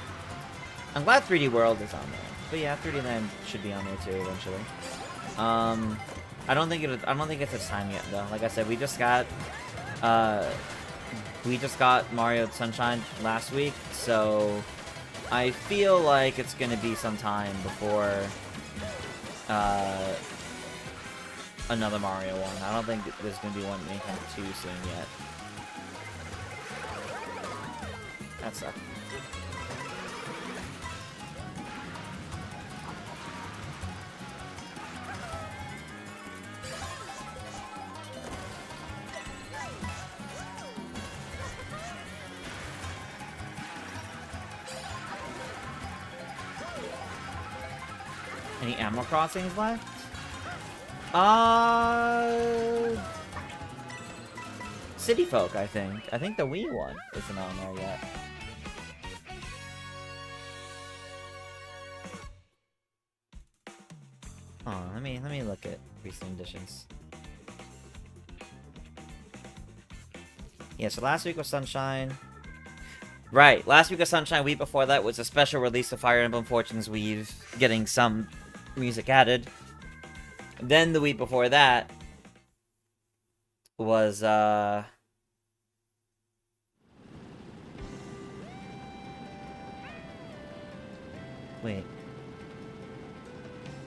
I'm glad 3D World is on there. But yeah, 3D Land should be on there too eventually. I don't think it's its time yet though. Like I said, we just got Mario Sunshine last week, so I feel like it's gonna be some time before another Mario one. I don't think there's gonna be one anytime too soon yet. That sucks. Any Animal Crossings left? City Folk, I think. I think the Wii one isn't on there yet. Oh, let me look at recent editions. Yeah, so last week was Sunshine. Right, last week was Sunshine. Week before that was a special release of Fire Emblem Fortunes Weave, getting some music added. Then the week before that was wait.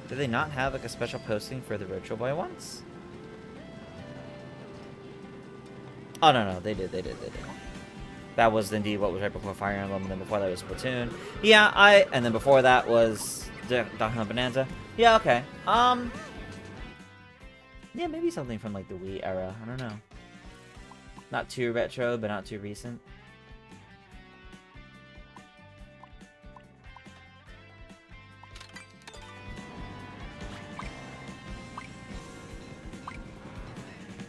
Did they not have like a special posting for the Virtual Boy ones? Oh no, they did. That was indeed what was right before Fire Emblem, and then before that was Splatoon. Yeah, and then before that was Donkey Kong Bonanza. Yeah, okay. Yeah, maybe something from like the Wii era. I don't know. Not too retro, but not too recent.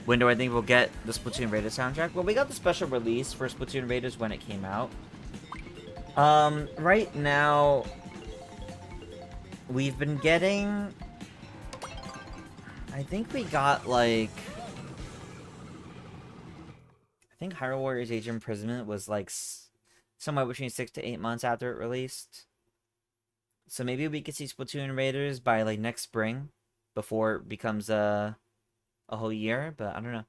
When do I think we'll get the Splatoon Raiders soundtrack? Well, we got the special release for Splatoon Raiders when it came out. Right now, we've been getting... I think we got, like... I think Hyrule Warriors Age of Imprisonment was, like, somewhere between 6 to 8 months after it released. So maybe we could see Splatoon Raiders by, like, next spring, before it becomes a whole year, but I don't know.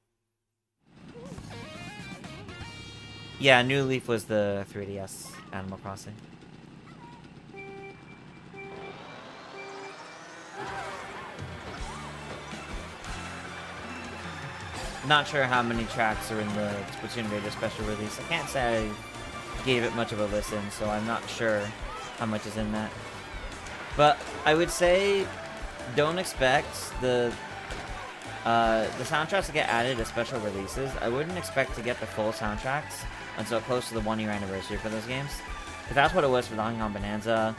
Yeah, New Leaf was the 3DS Animal Crossing. Not sure how many tracks are in the Splatoon Raiders special release. I can't say I gave it much of a listen, so I'm not sure how much is in that. But I would say don't expect the soundtracks to get added as special releases. I wouldn't expect to get the full soundtracks until close to the 1-year anniversary for those games. Because that's what it was for Donkey Kong Bonanza.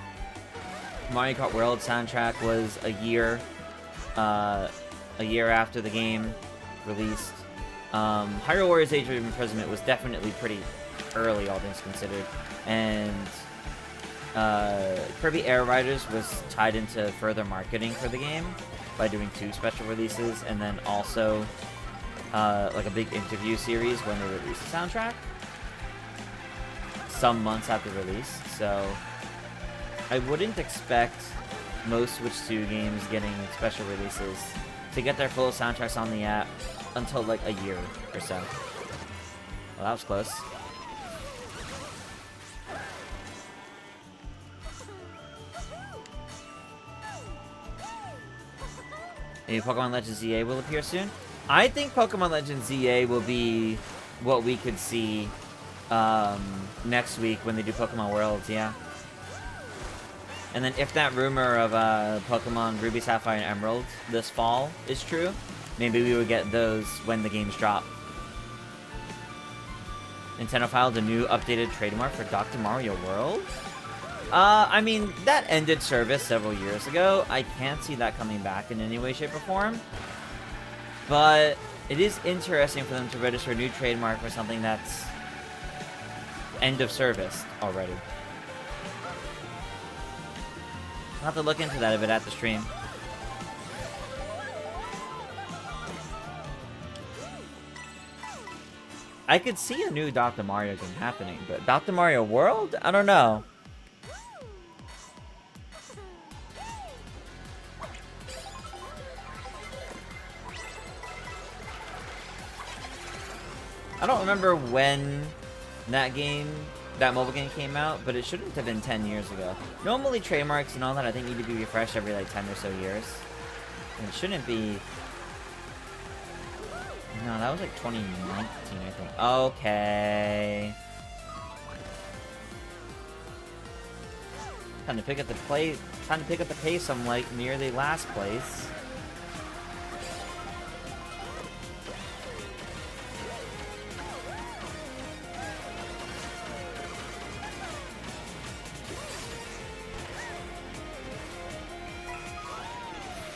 Mario Kart World soundtrack was a year after the game released. Hyrule Warriors Age of Imprisonment was definitely pretty early, all things considered. And Kirby Air Riders was tied into further marketing for the game by doing 2 special releases, and then also like a big interview series when they released the soundtrack some months after release. So I wouldn't expect most Switch 2 games getting special releases to get their full soundtracks on the app until like a year or so. Well, that was close. Maybe Pokemon Legends ZA will appear soon. I think Pokemon Legends ZA will be what we could see next week when they do Pokemon Worlds, yeah. And then if that rumor of Pokemon Ruby, Sapphire, and Emerald this fall is true, maybe we would get those when the games drop. Nintendo filed a new updated trademark for Dr. Mario World? I mean, that ended service several years ago. I can't see that coming back in any way, shape, or form. But it is interesting for them to register a new trademark for something that's end of service already. I'll have to look into that a bit at the stream. I could see a new Dr. Mario game happening, but Dr. Mario World? I don't know. I don't remember when that mobile game came out, but it shouldn't have been 10 years ago. Normally trademarks and all that I think need to be refreshed every like 10 or so years. And it shouldn't be... No, that was like 2019, I think. Okay. Time to pick up the pace. I'm like near the last place.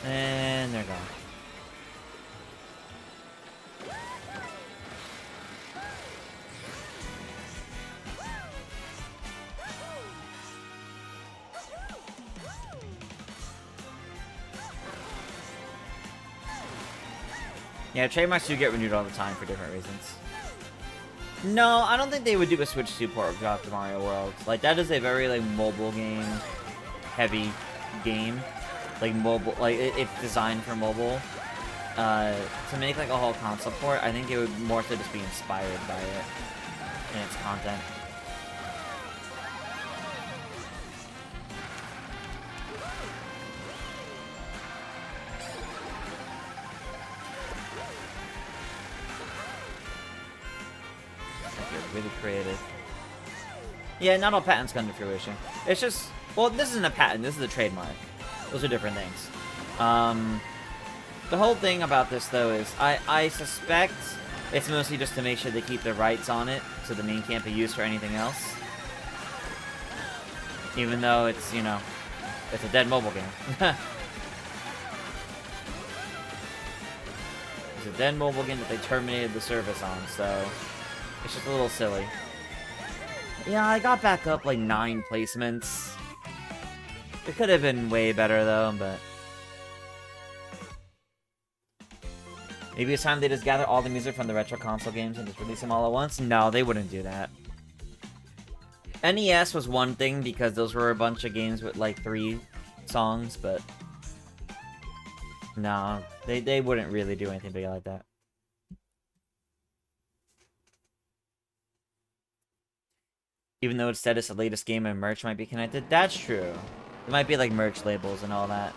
And they're gone. Yeah, trademarks do get renewed all the time for different reasons. No, I don't think they would do a Switch 2 port of Dr. Mario World. Like, that is a very, like, mobile game heavy game. Like, mobile, like, it's designed for mobile. To make, like, a whole console port, I think it would more so just be inspired by it and its content. Really creative. Yeah, not all patents come to fruition. It's just, well, this isn't a patent, this is a trademark. Those are different things. The whole thing about this, though, is I suspect it's mostly just to make sure they keep the rights on it, so the name can't be used for anything else. Even though it's, you know, it's a dead mobile game. It's a dead mobile game that they terminated the service on, so it's just a little silly. Yeah, I got back up like 9 placements. It could have been way better though, but... Maybe it's time they just gather all the music from the retro console games and just release them all at once? No, they wouldn't do that. NES was one thing because those were a bunch of games with like 3 songs, but... No, they wouldn't really do anything big like that. Even though it said it's the latest game and merch might be connected, that's true. It might be like merch labels and all that.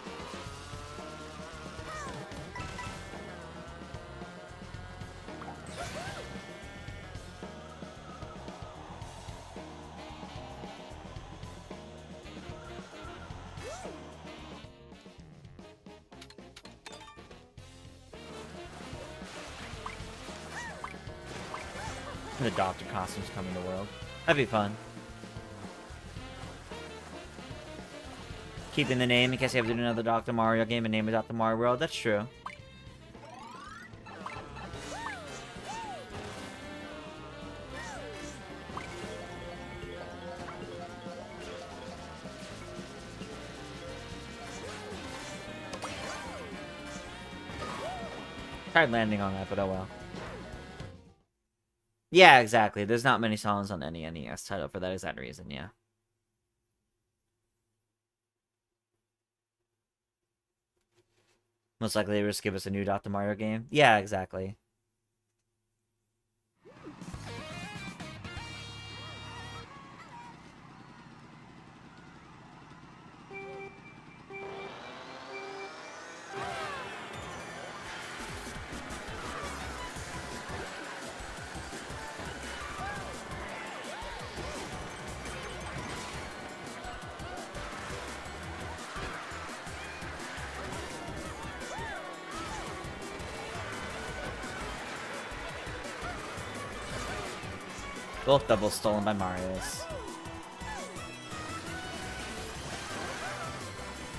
The Doctor costumes coming to World. That'd be fun. Keeping the name in case you have to do another Dr. Mario game and name it Dr. Mario World. That's true. Tried landing on that, but oh well. Yeah, exactly. There's not many songs on any NES title for that exact reason, yeah. Most likely they will just give us a new Dr. Mario game. Yeah, exactly. Both doubles stolen by Mario's.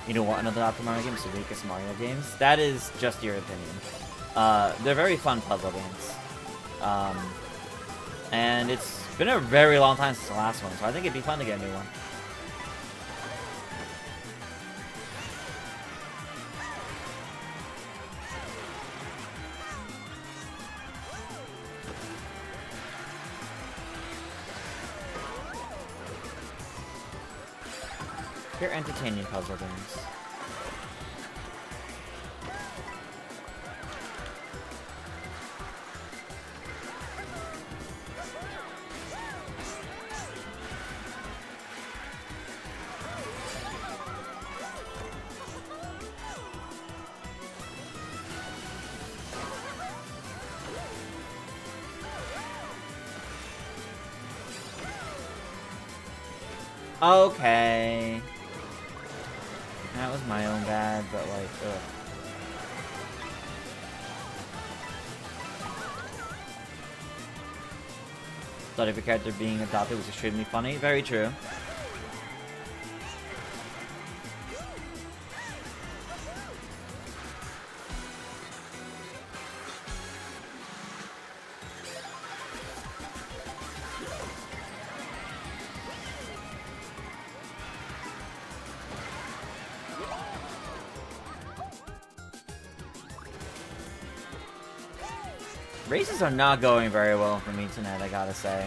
You don't want another Dr. Mario game? It's the weakest Mario games? That is just your opinion. They're very fun puzzle games. And it's been a very long time since the last one, so I think it'd be fun to get a new one. They're entertaining puzzle games. Okay. That was my own bad, but like, ugh. Thought every character being adopted was extremely funny. Very true. Races are not going very well for me tonight, I gotta say.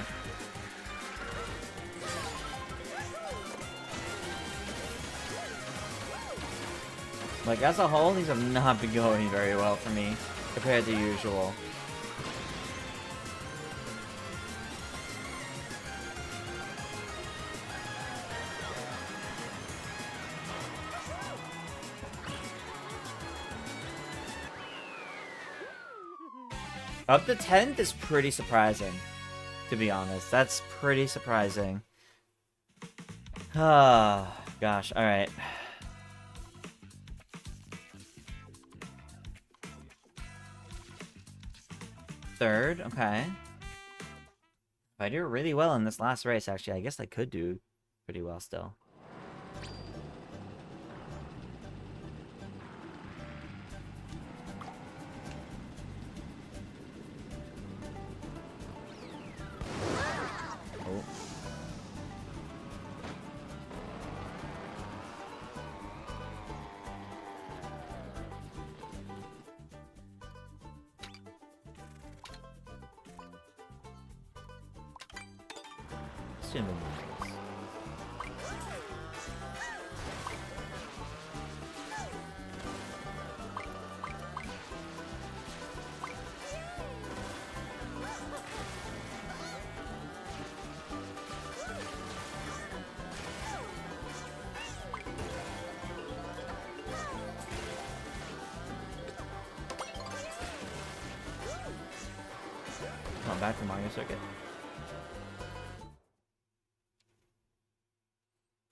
Like, as a whole, these have not been going very well for me, compared to usual. Up to 10th is pretty surprising, to be honest. That's pretty surprising. Ah, gosh, alright. Third, okay. If I do really well in this last race, actually, I guess I could do pretty well still. Question marks. Come back to Mario Circuit.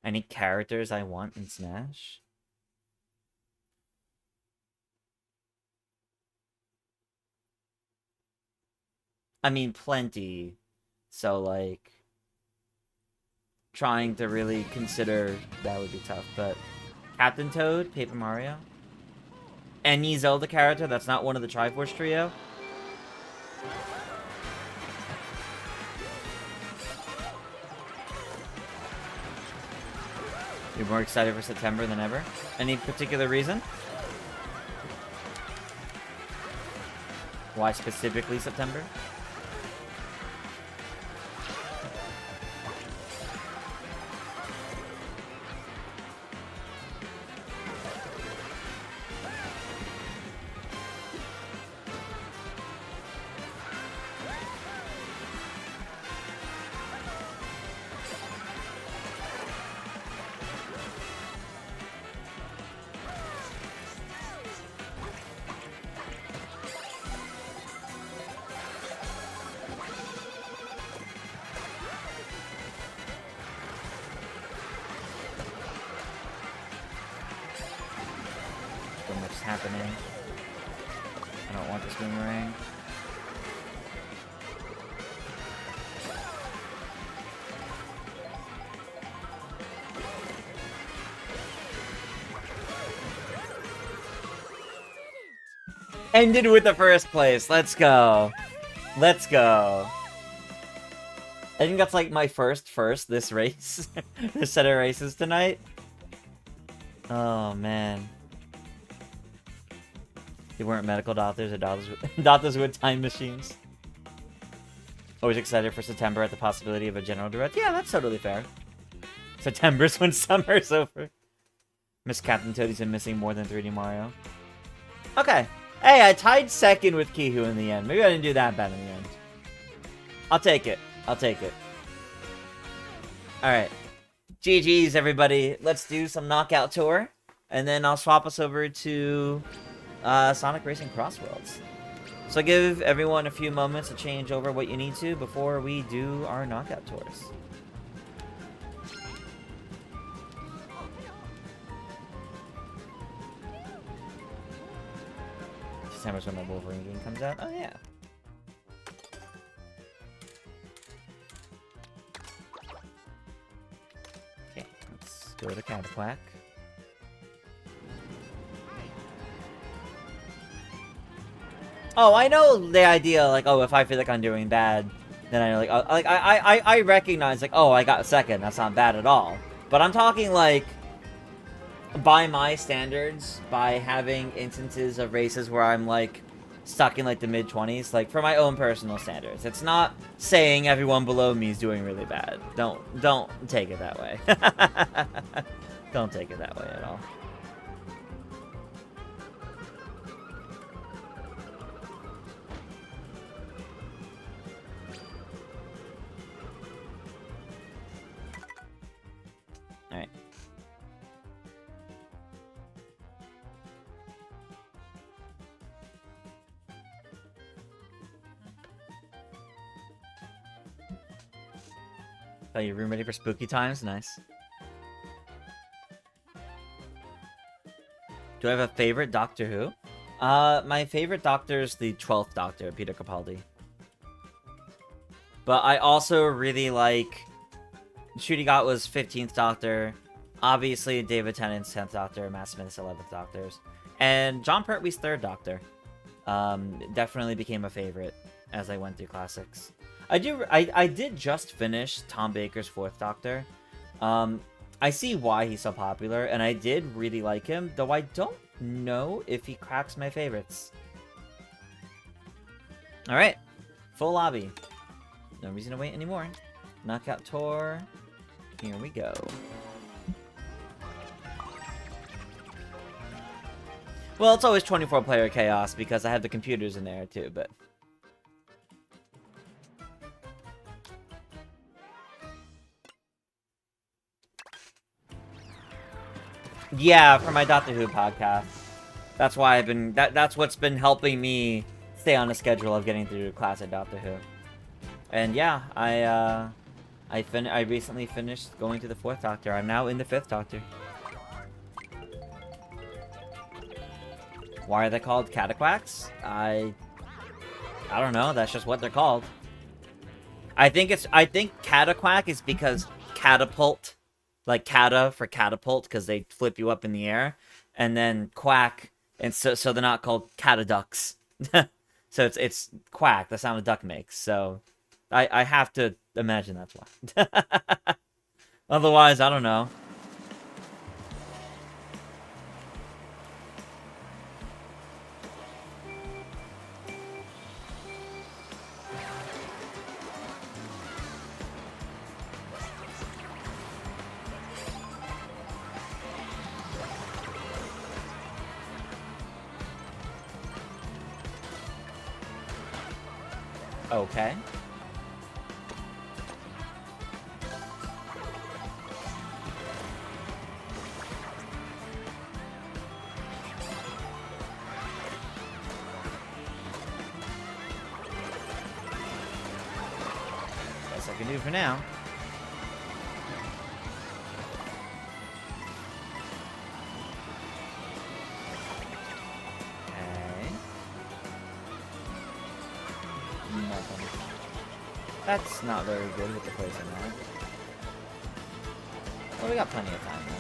Any characters I want in Smash? I mean, plenty. So, like, trying to really consider that would be tough. But Captain Toad, Paper Mario. Any Zelda character that's not one of the Triforce trio. You're more excited for September than ever? Any particular reason? Why specifically September? Happening. I don't want this boomerang. Ended with the first place. Let's go. Let's go. I think that's like my first this race. This set of races tonight. Oh man. They weren't medical doctors or doctors with time machines. Always excited for September at the possibility of a general direct. Yeah, that's totally fair. September's when summer's over. Miss Captain Toadie's been missing more than 3D Mario. Okay. Hey, I tied second with Kihu in the end. Maybe I didn't do that bad in the end. I'll take it. I'll take it. Alright. GG's, everybody. Let's do some knockout tour. And then I'll swap us over to Sonic Racing Crossworlds. So give everyone a few moments to change over what you need to before we do our knockout tours. September's when my Wolverine game comes out. Oh yeah. Okay, let's go to Cataquack. Oh, I know the idea, like, oh, if I feel like I'm doing bad, then I recognize, like, oh, I got second, that's not bad at all. But I'm talking, like, by my standards, by having instances of races where I'm, like, stuck in, like, the mid-20s, like, for my own personal standards. It's not saying everyone below me is doing really bad. Don't take it that way. Don't take it that way at all. Alright. Oh, your room ready for spooky times? Nice. Do I have a favorite Doctor Who? My favorite Doctor is the 12th Doctor, Peter Capaldi. But I also really like... Ncuti Gat was 15th Doctor. Obviously, David Tennant's 10th Doctor. Matt Smith's 11th Doctors. And John Pertwee's 3rd Doctor. Definitely became a favorite as I went through classics. I did just finish Tom Baker's 4th Doctor. I see why he's so popular, and I did really like him, though I don't know if he cracks my favorites. Alright. Full lobby. No reason to wait anymore. Knockout tour. Here we go. Well, it's always 24-player chaos because I have the computers in there too, but... Yeah, for my Doctor Who podcast. That's why I've been... That's what's been helping me stay on the schedule of getting through class at Doctor Who. And yeah, I recently finished going to the 4th Doctor. I'm now in the 5th Doctor. Why are they called cataquacks? I don't know. That's just what they're called. I think cataquack is because catapult, like cata for catapult, because they flip you up in the air, and then quack, and so they're not called cataducks. So it's quack, the sound a duck makes. So I have to imagine that's why. Otherwise, I don't know. Okay. That's all I can do for now. That's not very good with the placing that. Well, we got plenty of time though.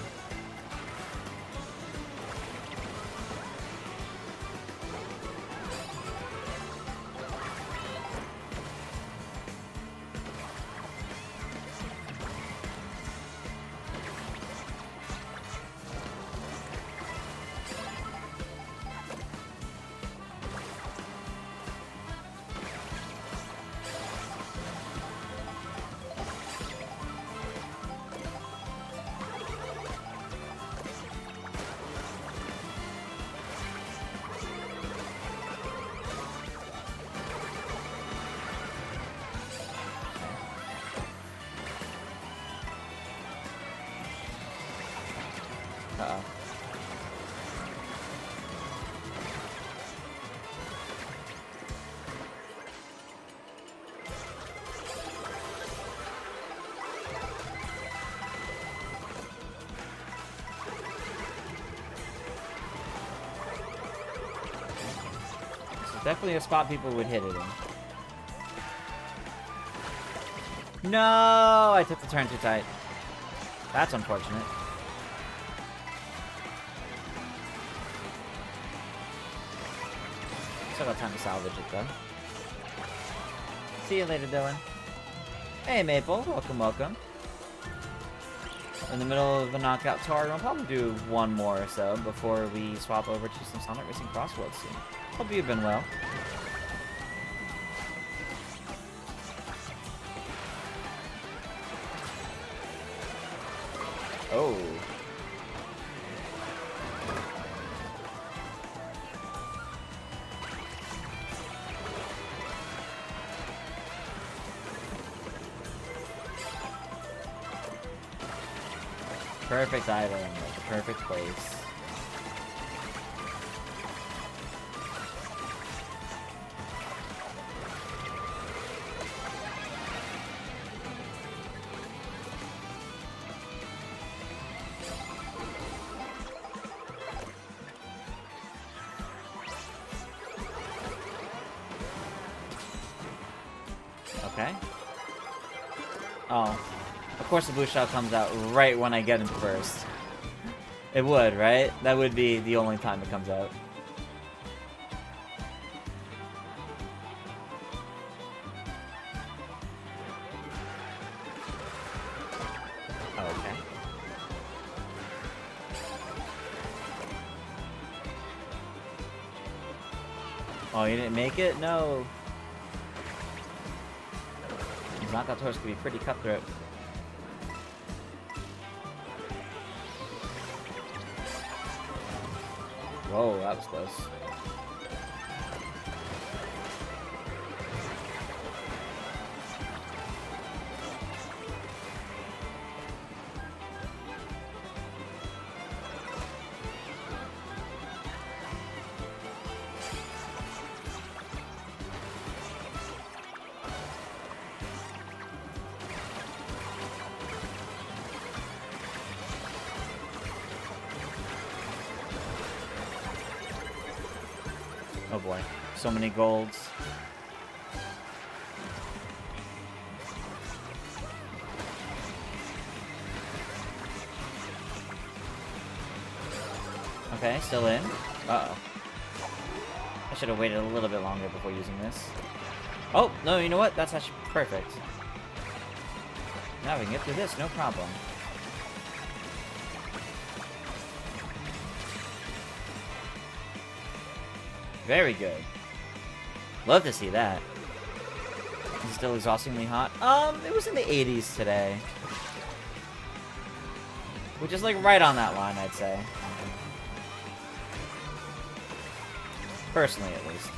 Uh-oh. This is definitely a spot people would hit it in. No! I took the turn too tight. That's unfortunate. Still got time to salvage it, though. See you later, Dylan. Hey, Maple. Welcome, welcome. In the middle of a knockout tour, we'll probably do one more or so before we swap over to some Sonic Racing Crossworlds soon. Hope you've been well. Oh. Perfect item at the perfect place. Okay. Oh. Of course the blue shell comes out right when I get him first. It would, right? That would be the only time it comes out. Okay. Oh, you didn't make it? No. Those knockout tours can be pretty cutthroat. Whoa, that was close. Oh boy, so many golds. Okay, still in. Uh-oh. I should have waited a little bit longer before using this. Oh, no, you know what? That's actually perfect. Now we can get through this, no problem. Very good. Love to see that. Is it still exhaustingly hot? It was in the 80s today. Which is like right on that line, I'd say. Personally, at least.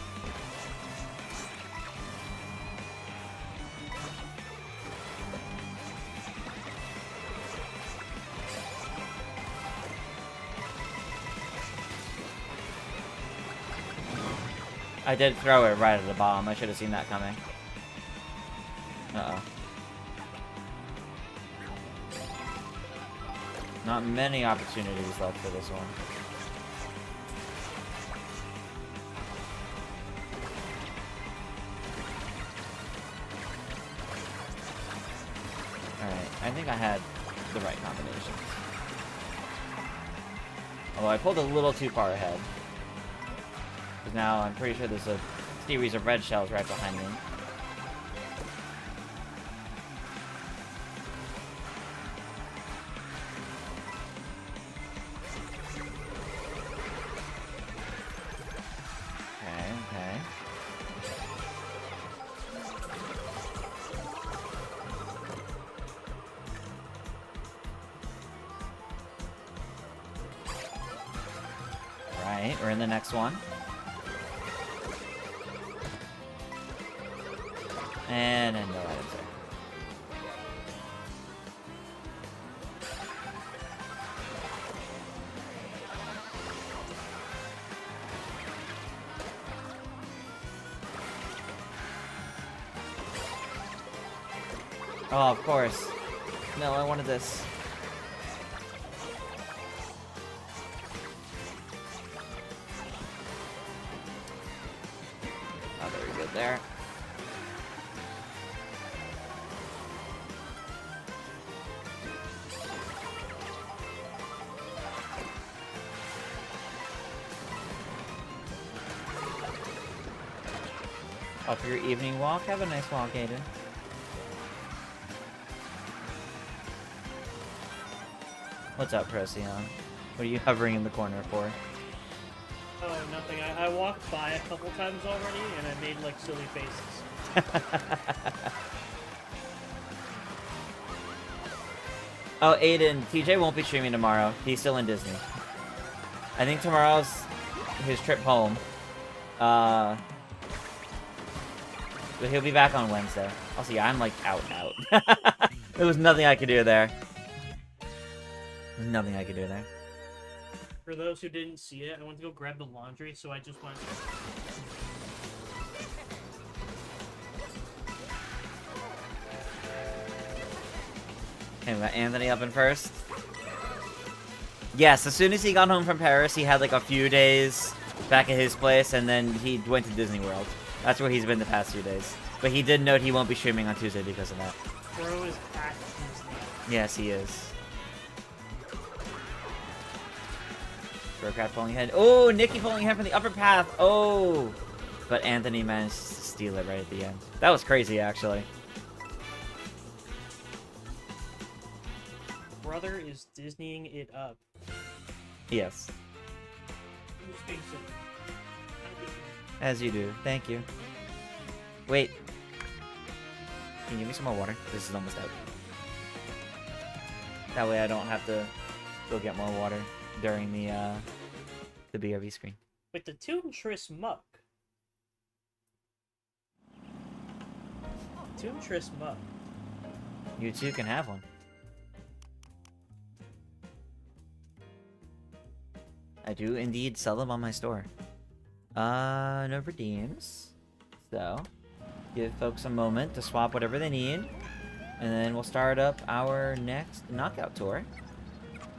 I did throw it right at the bomb. I should have seen that coming. Uh-oh. Not many opportunities left for this one. Alright, I think I had the right combinations. Although I pulled a little too far ahead. Because now I'm pretty sure there's a series of red shells right behind me. Okay, okay. Right, we're in the next one. And no items there. Oh, of course. No, I wanted this. Not very good there. Off your evening walk. Have a nice walk, Aiden. What's up, Procyon? What are you hovering in the corner for? Oh, nothing. I walked by a couple times already, and I made, like, silly faces. Oh, Aiden, TJ won't be streaming tomorrow. He's still in Disney. I think tomorrow's his trip home. But he'll be back on Wednesday. Also, yeah, I'm like out. There was nothing I could do there. Nothing I could do there. For those who didn't see it, I went to go grab the laundry, so I just went... Okay, we got Anthony up in first. Yes, as soon as he got home from Paris, he had like a few days back at his place, and then he went to Disney World. That's where he's been the past few days. But he did note he won't be streaming on Tuesday because of that. Bro is at Disney. Yes, he is. Burkrat pulling ahead. Oh, Nikki pulling ahead from the upper path. Oh! But Anthony managed to steal it right at the end. That was crazy, actually. Brother is Disneying it up. Yes. As you do. Thank you. Wait. Can you give me some more water? This is almost out. That way I don't have to go get more water during the BRB screen. With the Toon-Tris Muck. Toon-Tris Muck. You too can have one. I do indeed sell them on my store. No redeems. So, give folks a moment to swap whatever they need. And then we'll start up our next knockout tour.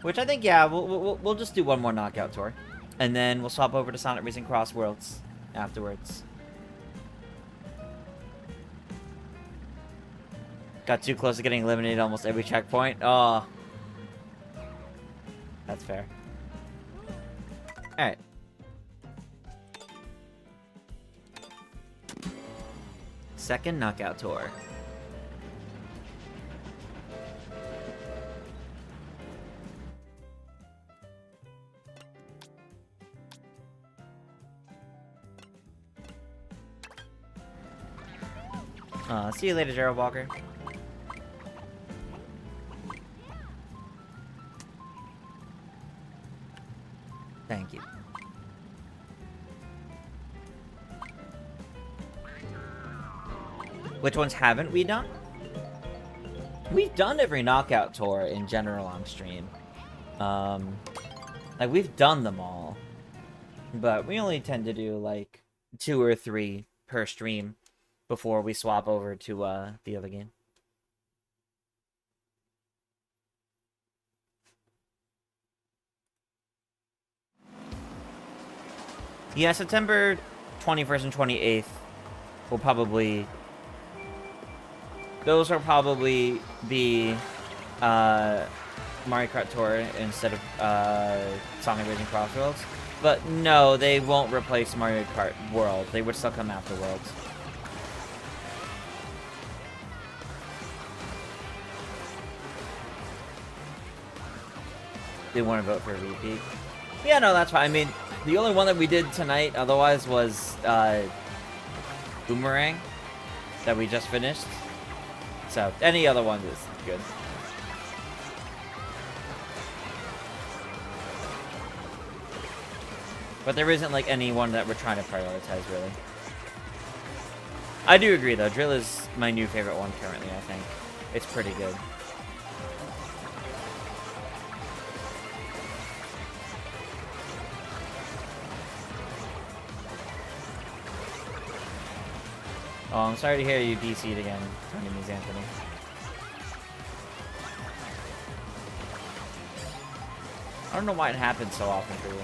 Which I think, yeah, we'll just do one more knockout tour. And then we'll swap over to Sonic Racing Crossworlds afterwards. Got too close to getting eliminated almost every checkpoint. Oh. That's fair. Alright. Second knockout tour. See you later, Gerald Walker. Thank you. Which ones haven't we done? We've done every knockout tour in general on stream. Like, we've done them all. But we only tend to do, like, 2 or 3 per stream before we swap over to, the other game. Yeah, September 21st and 28th will probably... Those will probably be Mario Kart Tour instead of Sonic Racing Crossworlds. But no, they won't replace Mario Kart World. They would still come after Worlds. They want to vote for a repeat. Yeah, no, that's fine. I mean, the only one that we did tonight otherwise was Boomerang that we just finished. So, any other one is good. But there isn't, like, any one that we're trying to prioritize, really. I do agree, though. Drill is my new favorite one currently, I think. It's pretty good. Oh, I'm sorry to hear you DC'd again, Tony Ms. Anthony. I don't know why it happens so often for you.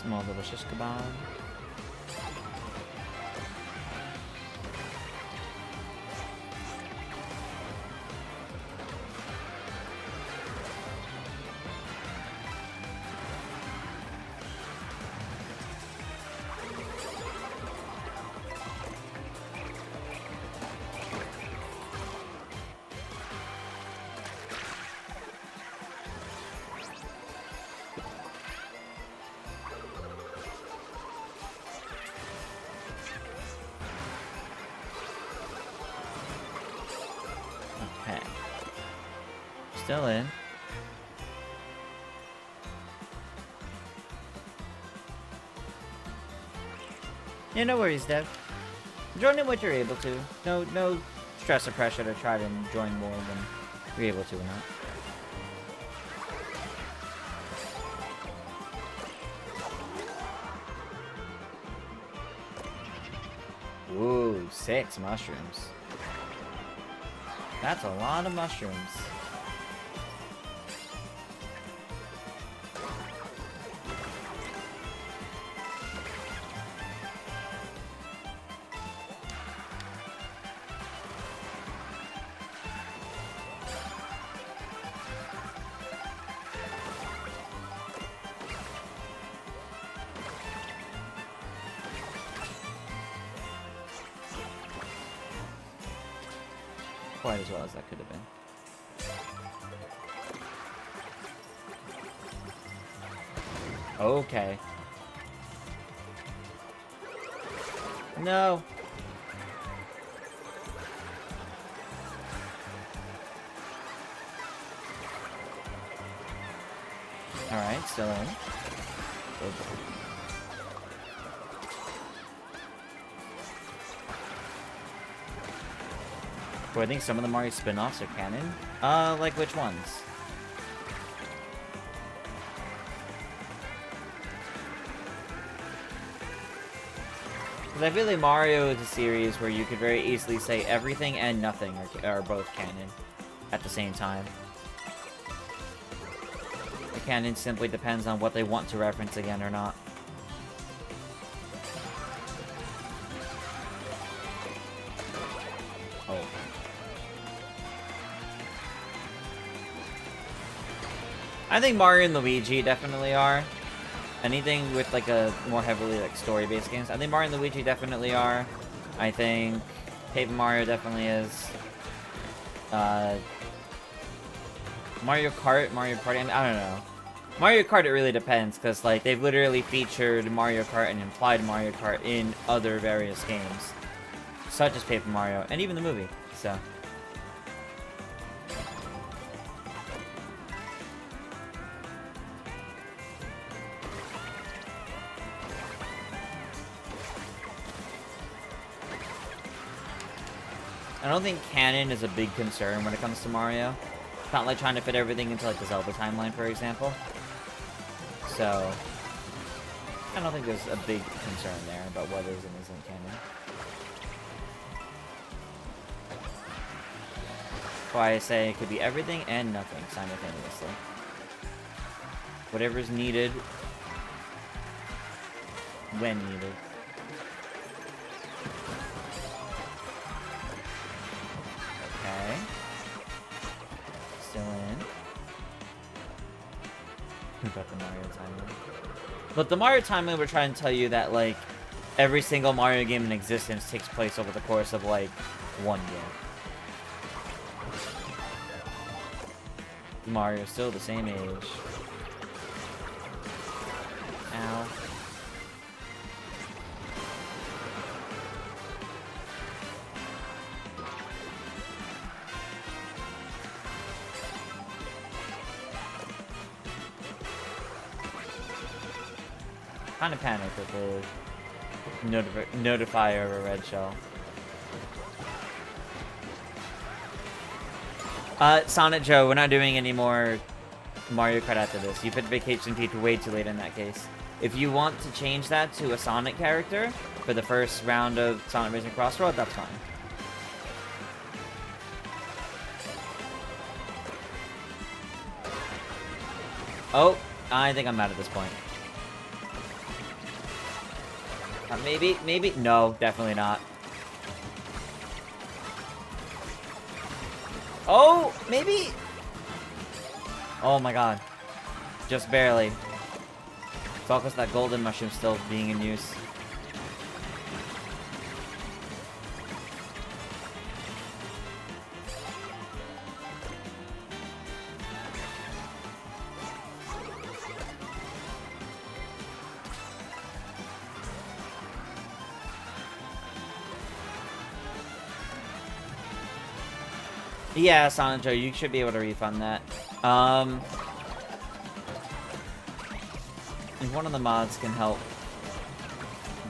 Small little shish kebab. Still in. Yeah, no worries, Dev. Join in what you're able to. No stress or pressure to try to join more than you're able to or not. Ooh, 6 mushrooms. That's a lot of mushrooms. Quite as well as that could have been. Okay. No. Alright, still in. Well, I think some of the Mario spin-offs are canon. Like which ones? Because I feel like Mario is a series where you could very easily say everything and nothing are both canon at the same time. The canon simply depends on what they want to reference again or not. Oh. I think Mario and Luigi definitely are. Anything with like a more heavily like story-based games. I think Mario and Luigi definitely are. I think Paper Mario definitely is. Mario Kart, Mario Party, I don't know. Mario Kart, it really depends, because like they've literally featured Mario Kart and implied Mario Kart in other various games, such as Paper Mario, and even the movie, so. I don't think canon is a big concern when it comes to Mario. It's not like trying to fit everything into like the Zelda timeline, for example. So, I don't think there's a big concern there about what is and isn't canon. That's why I say it could be everything and nothing simultaneously. Whatever's needed, when needed. Okay. Still in. About the Mario timeline. But the Mario timeline, we're trying to tell you that, like, every single Mario game in existence takes place over the course of, like, one game. Mario's still the same age. Ow. Kind of panicked at the notifier of a red shell. Sonic Joe, we're not doing any more Mario Kart after this. You put Vacation Peach way too late in that case. If you want to change that to a Sonic character for the first round of Sonic Racing Crossworlds, that's fine. Oh, I think I'm out at this point. Maybe? No, definitely not. Oh, maybe? Oh my god. Just barely. Focus that golden mushroom still being in use. Yeah, Sonic Joe, you should be able to refund that. If one of the mods can help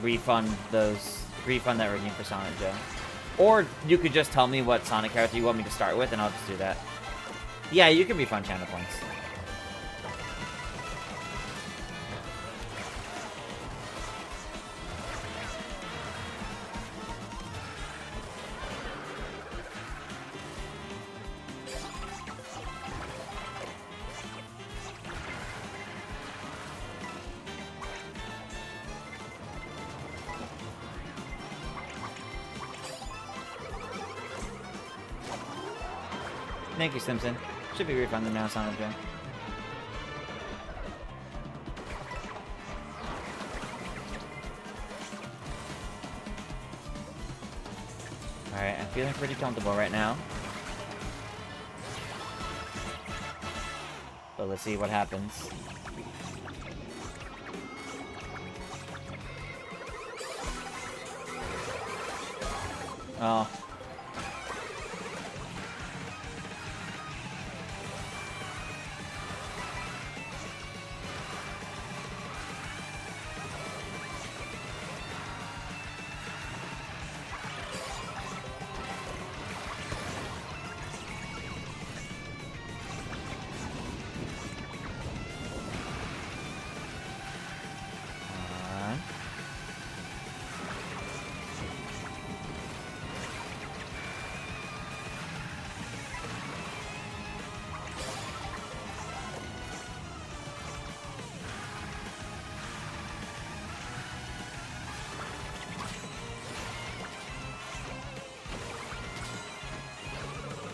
refund that redeem for Sonic Joe. Or you could just tell me what Sonic character you want me to start with, and I'll just do that. Yeah, you can refund channel points. Thank you, Simpson. Should be refunded now, Sonic Joe. Alright, I'm feeling pretty comfortable right now. But let's see what happens. Oh.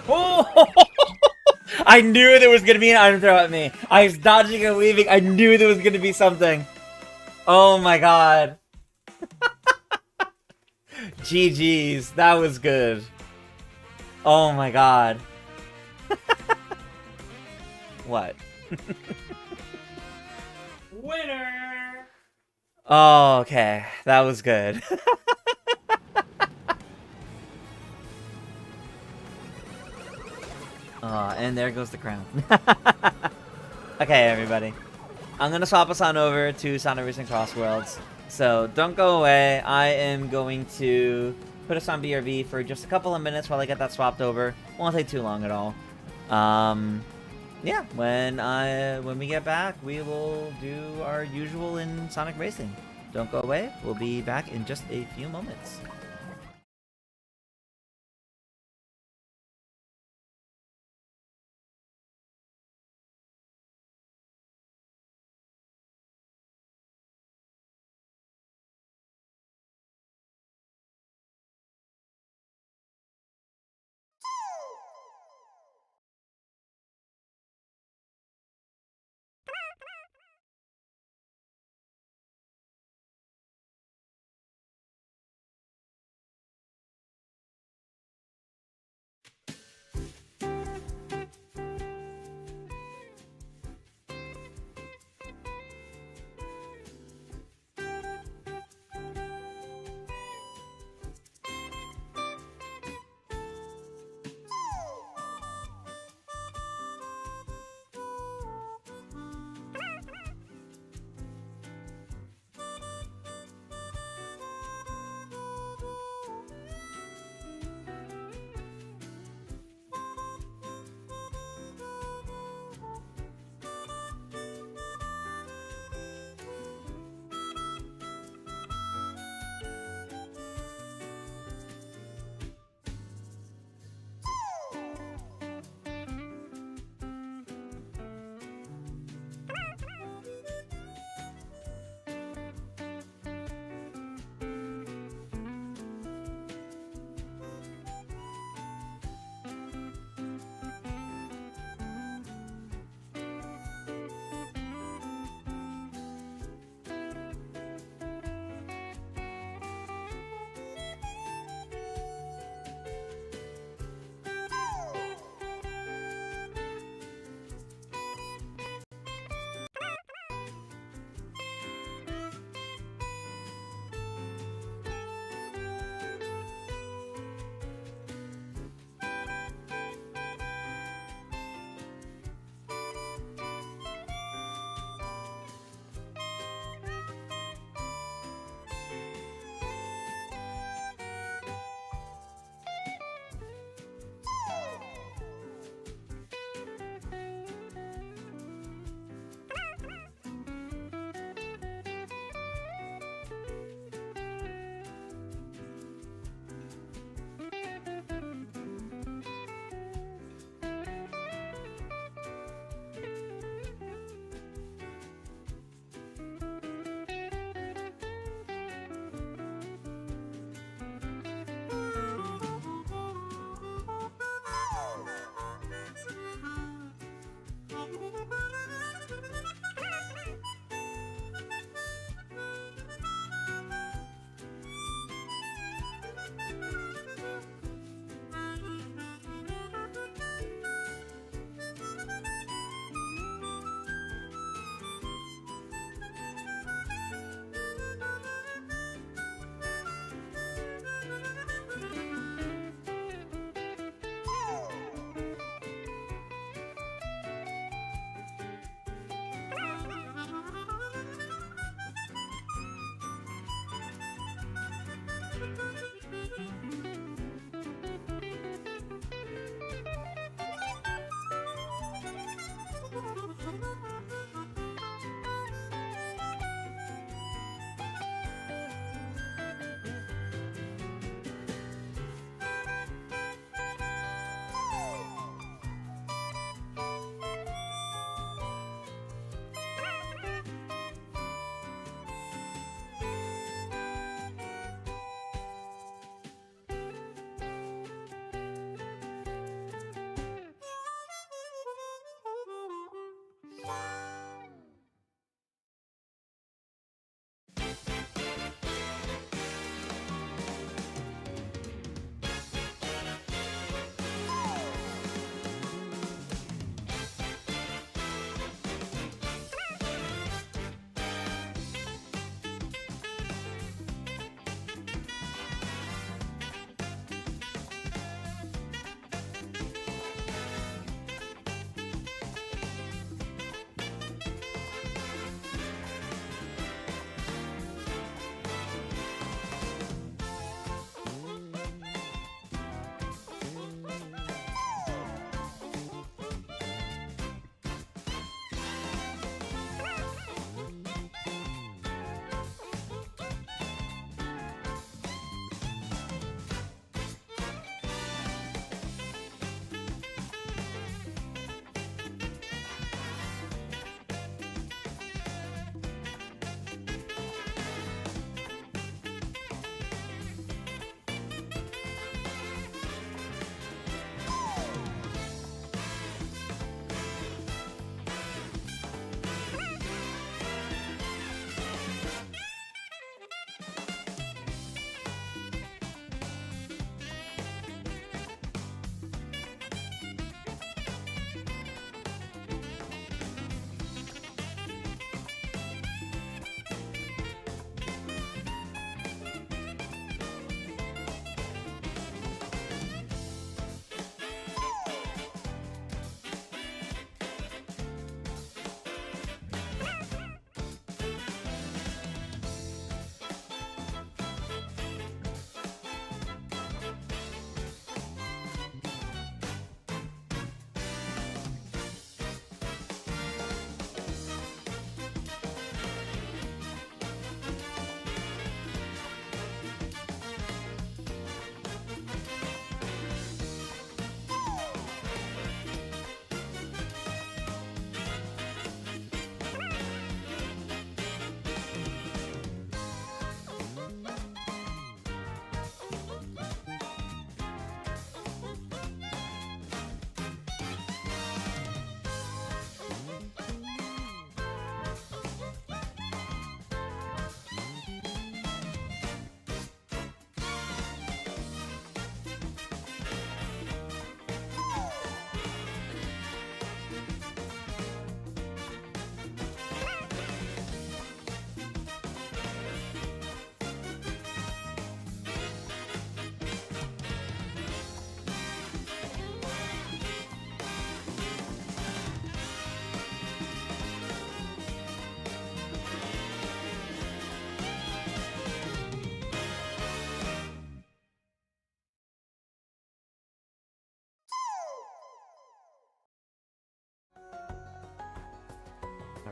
Oh! I knew there was gonna be an item throw at me. I was dodging and weaving. I knew there was gonna be something. Oh my god. GG's. That was good. Oh my god. What? Winner! Oh, okay. That was good. And there goes the crown. Okay, everybody. I'm gonna swap us on over to Sonic Racing Crossworlds. So don't go away. I am going to put us on BRB for just a couple of minutes while I get that swapped over. Won't take too long at all. Yeah, when we get back, we will do our usual in Sonic Racing. Don't go away. We'll be back in just a few moments.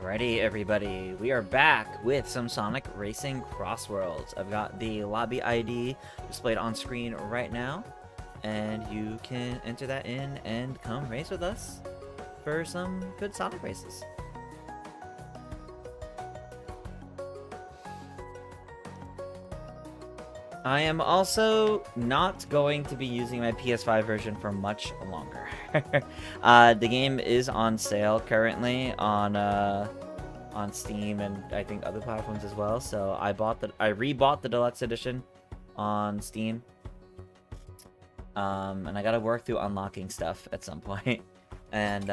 Alrighty, everybody, we are back with some Sonic Racing Crossworlds. I've got the lobby ID displayed on screen right now, and you can enter that in and come race with us for some good Sonic races. I am also not going to be using my PS5 version for much longer. The game is on sale currently on Steam and I think other platforms as well. So I rebought the deluxe edition on Steam. And I gotta work through unlocking stuff at some point. And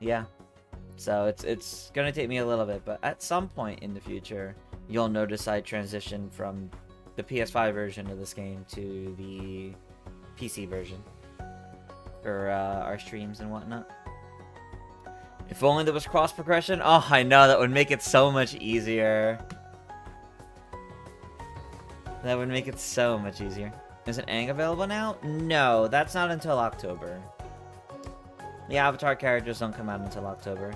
yeah, so it's gonna take me a little bit, but at some point in the future, you'll notice I transition from the PS5 version of this game to the PC version for our streams and whatnot. If only there was cross progression. Oh, I know, that would make it so much easier. That would make it so much easier. Is it Aang available now? No, that's not until October. The Avatar characters don't come out until October.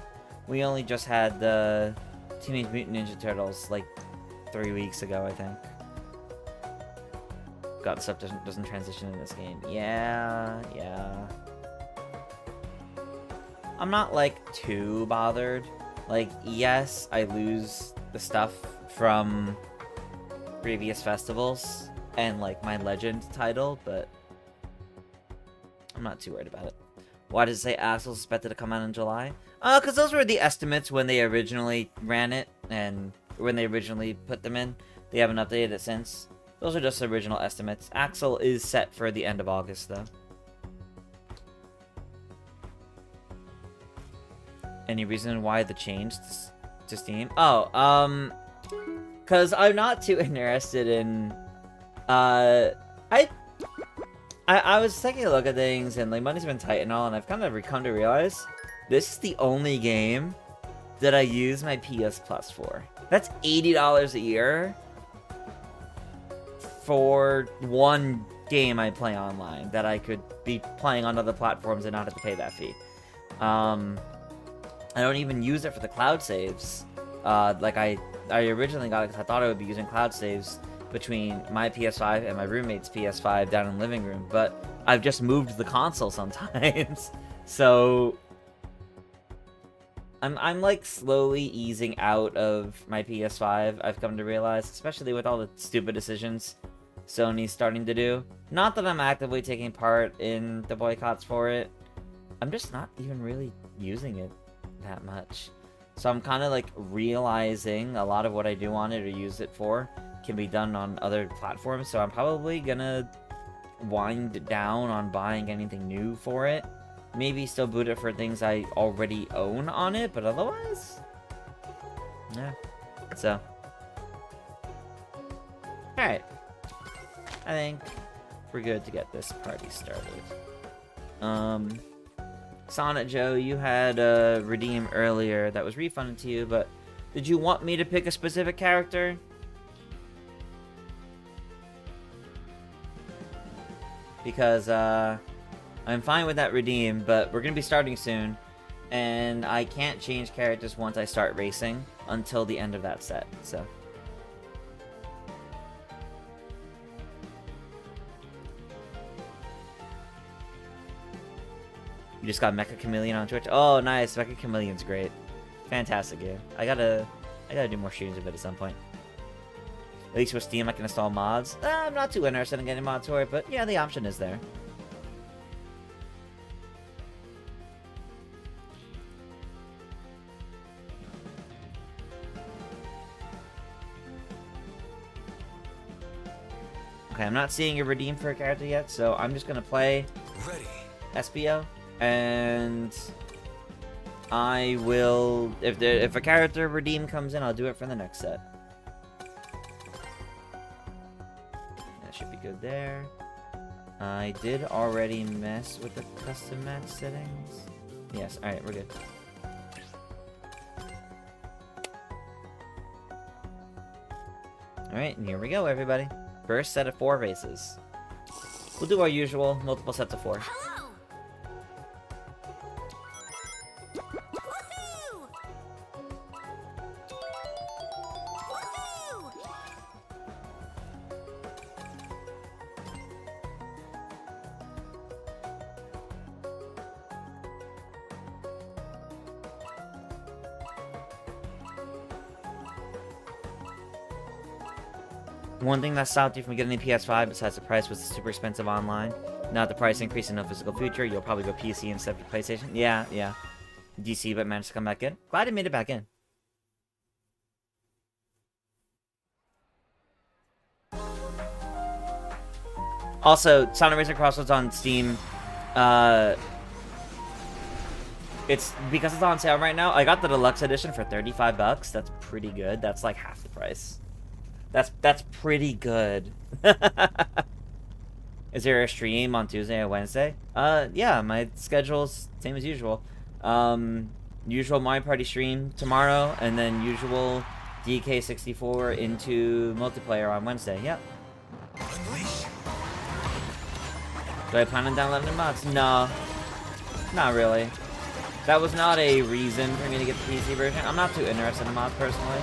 We only just had the Teenage Mutant Ninja Turtles like 3 weeks ago, I think. God, stuff doesn't transition in this game. Yeah. I'm not, like, too bothered. Like, yes, I lose the stuff from previous festivals and, like, my Legend title, but I'm not too worried about it. Why does it say Axel's expected to come out in July? Because those were the estimates when they originally ran it, and when they originally put them in. They haven't updated it since. Those are just original estimates. Axel is set for the end of August, though. Any reason why the change to Steam? Oh, because I'm not too interested in, I was taking a look at things, and, like, money's been tight and all, and I've kind of come to realize this is the only game that I use my PS Plus for. That's $80 a year for one game I play online that I could be playing on other platforms and not have to pay that fee. I don't even use it for the cloud saves. Like I originally got it because I thought I would be using cloud saves between my PS5 and my roommate's PS5 down in the living room, but I've just moved the console sometimes. So I'm like slowly easing out of my PS5, I've come to realize, especially with all the stupid decisions Sony's starting to do. Not that I'm actively taking part in the boycotts for it. I'm just not even really using it that much. So I'm kind of like realizing a lot of what I do on it or use it for can be done on other platforms. So I'm probably gonna wind down on buying anything new for it. Maybe still boot it for things I already own on it, but otherwise, yeah. So, alright. I think we're good to get this party started. Sonic Joe, you had a redeem earlier that was refunded to you, but did you want me to pick a specific character? Because, I'm fine with that redeem, but we're going to be starting soon, and I can't change characters once I start racing until the end of that set, so. You just got Mecha Chameleon on Twitch? Oh, nice. Mecha Chameleon's great. Fantastic game. I gotta do more streams of it at some point. At least with Steam, I can install mods. I'm not too interested in getting mods for it, but yeah, the option is there. Okay, I'm not seeing a redeem for a character yet, so I'm just gonna play SBO, and I will, if a character redeem comes in, I'll do it for the next set. That should be good there. I did already mess with the custom match settings. Yes, alright, we're good. Alright, and here we go, everybody. First set of 4 races. We'll do our usual, multiple sets of 4. One thing that stopped you from getting the PS5 besides the price was the super expensive online. Not the price increase and no physical future. You'll probably go PC instead of PlayStation. Yeah, yeah. DC, but managed to come back in. Glad it made it back in. Also, Sonic Racing Crossworlds on Steam. It's because it's on sale right now. I got the deluxe edition for $35. That's pretty good. That's like half the price. That's pretty good. Is there a stream on Tuesday or Wednesday? Yeah, my schedule's same as usual. Usual Mario Party stream tomorrow, and then usual DK64 into multiplayer on Wednesday. Yep. Do I plan on downloading mods? No. Not really. That was not a reason for me to get the PC version. I'm not too interested in mods, personally.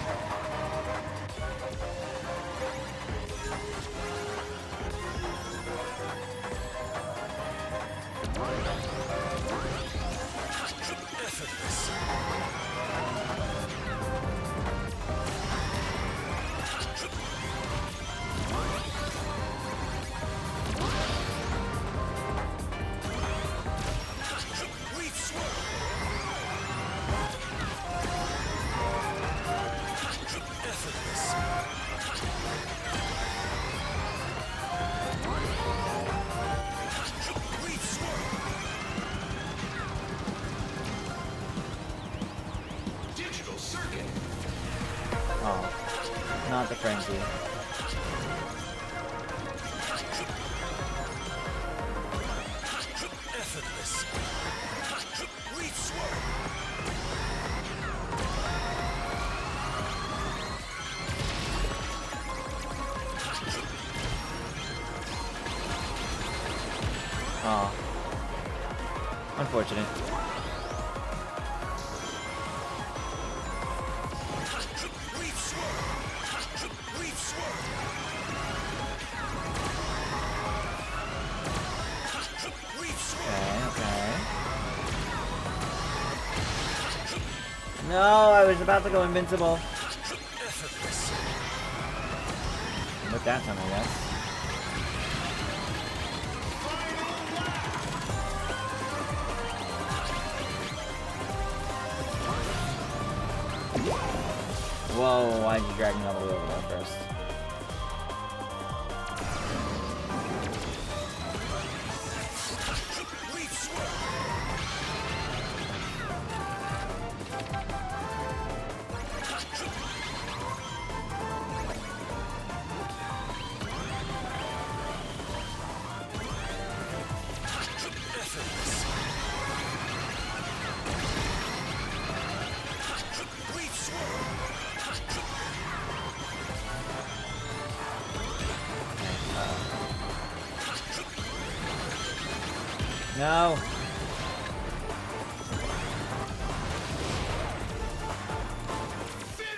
Not the frenzy. Oh. Unfortunate. No, I was about to go invincible. With that time, I guess. Whoa, why'd you drag me all the way over there first? No.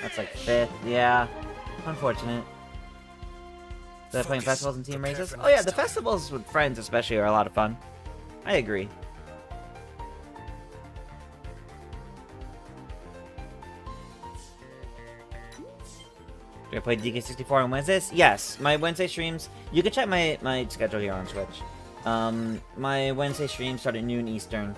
That's like 5th. Yeah. Unfortunate. They're playing festivals and team races? Oh yeah, the festivals with friends especially are a lot of fun. I agree. Do I play DK64 on Wednesdays? Yes. My Wednesday streams, you can check my schedule here on Twitch. My Wednesday stream start at noon Eastern,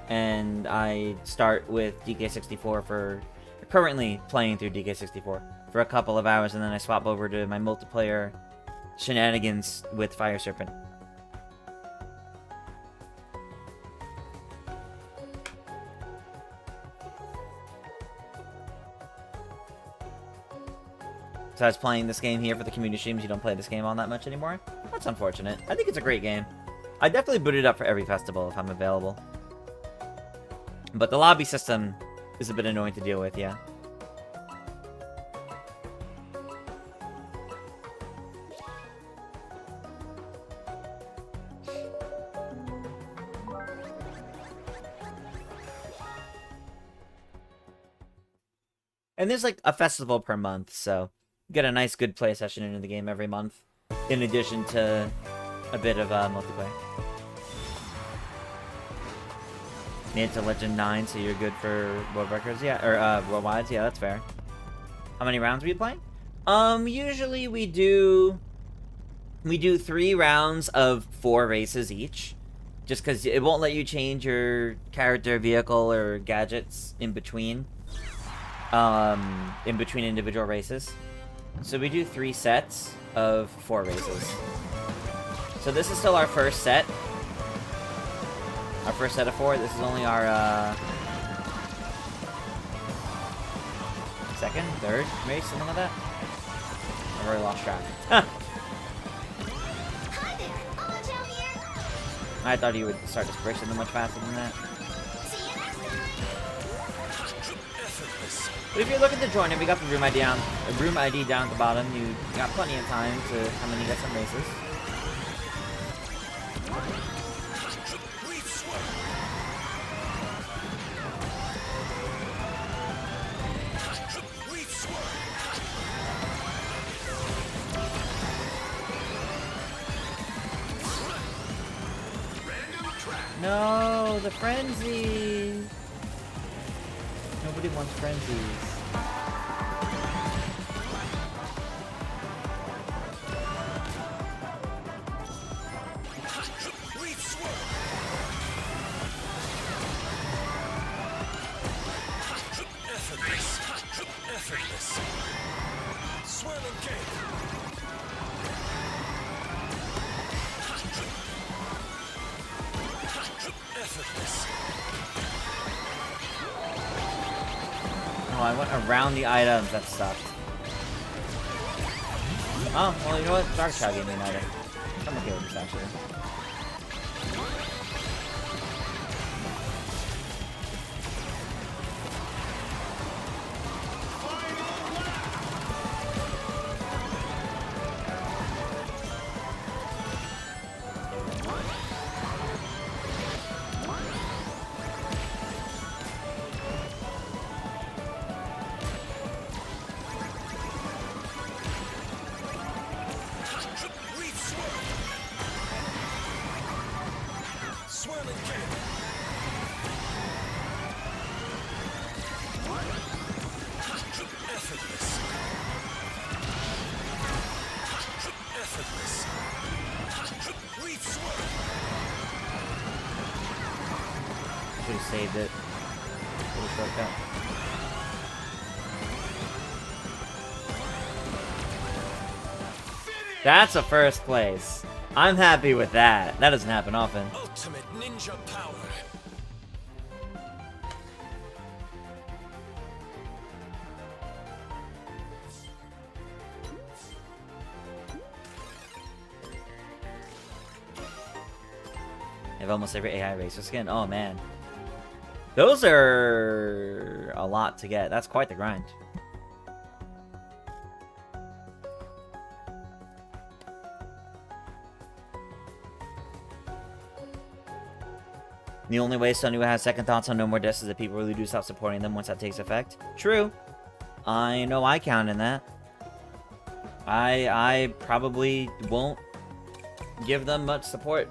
and I start with DK64 for currently playing through DK64 for a couple of hours, and then I swap over to my multiplayer shenanigans with Fire Serpent. So I was playing this game here for the community streams. You don't play this game on that much anymore? That's unfortunate. I think it's a great game. I definitely boot it up for every festival if I'm available. But the lobby system is a bit annoying to deal with, yeah. And there's like a festival per month, so you get a nice good play session into the game every month, in addition to a bit of multiplayer. Made it to Legend 9, so you're good for world records, yeah, or worldwides, yeah, that's fair. How many rounds were you playing? Usually we do 3 rounds of 4 races each. Just because it won't let you change your character, vehicle, or gadgets in between individual races. So we do 3 sets of 4 races. So this is still our first set. Our first set of 4. This is only our second, third race, something like that. I've already lost track. I thought he would start his first much faster than that. But if you're looking to join it, we got the room ID down at the bottom. You got plenty of time to come in and get some races. No, the frenzy. Nobody wants frenzies. Effortless. Swirling gate. Effortless. Oh, I went around the items. That sucked. Oh, well, you know what? Dark Child gave me an item. I'm okay with this, actually. Should have saved it. Little shortcut. That's a first place. I'm happy with that. That doesn't happen often. Ultimate ninja power. Have almost every AI racer skin. Oh man. Those are a lot to get. That's quite the grind. The only way Sony will have second thoughts on No More Discs is if people really do stop supporting them once that takes effect. True. I know I count in that. I probably won't give them much support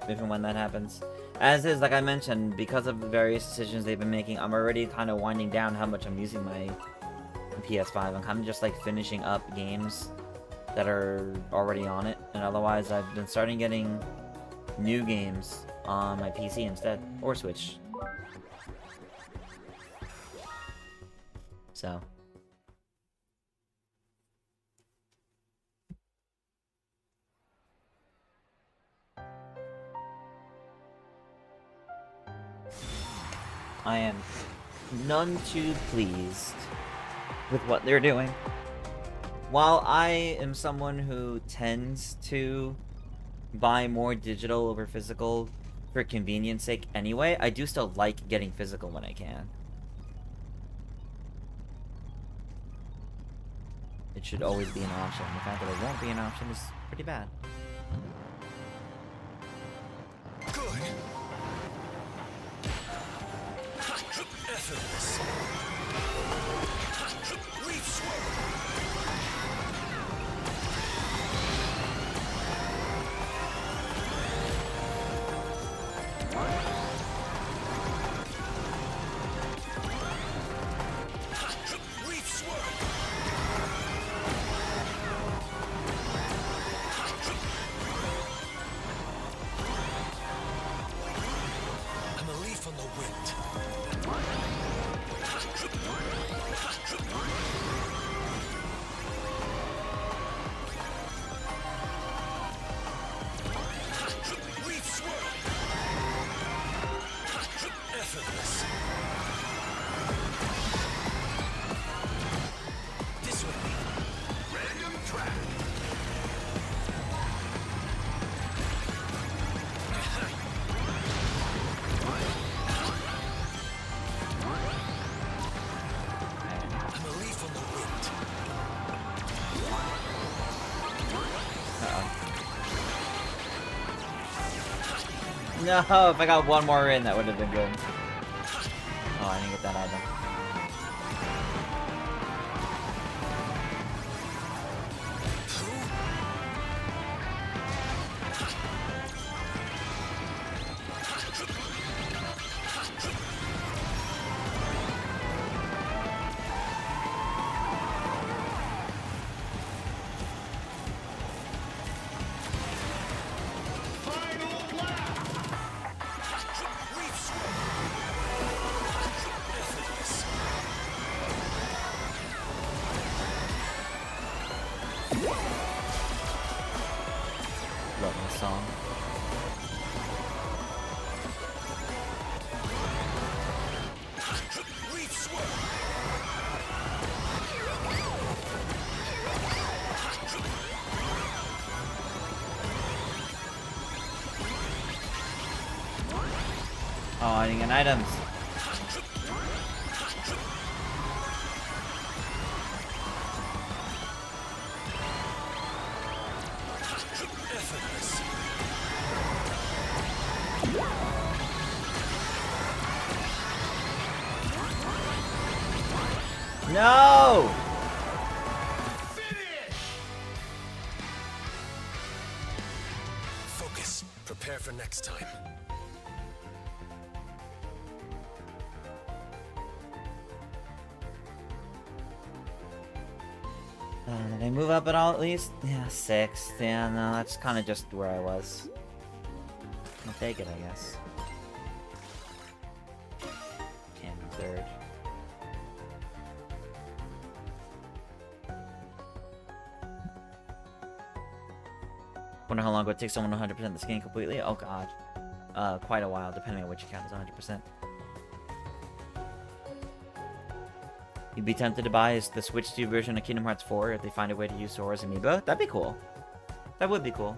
if and when that happens. As is, like I mentioned, because of the various decisions they've been making, I'm already kind of winding down how much I'm using my PS5. I'm kind of just like finishing up games that are already on it, and otherwise I've been starting getting new games on my PC instead, or Switch. So. I am none too pleased with what they're doing. While I am someone who tends to buy more digital over physical for convenience sake anyway, I do still like getting physical when I can. It should always be an option. The fact that it won't be an option is pretty bad. Good. Effortless. Leaf swirl. Leaf swirl. No, if I got one more in, that would have been good. Oh, I didn't get that item. Love this song. Oh, I didn't get items. No! Focus. Prepare for next time. Did I move up at all at least? Yeah, 6th. Yeah, no, that's kind of just where I was. I'll take it, I guess. Can't be 3rd. Wonder how long it would take someone to 100% this game completely? Oh god. Quite a while, depending on what you count as 100%. You'd be tempted to buy the Switch 2 version of Kingdom Hearts 4 if they find a way to use Sora's amiibo? That'd be cool. That would be cool.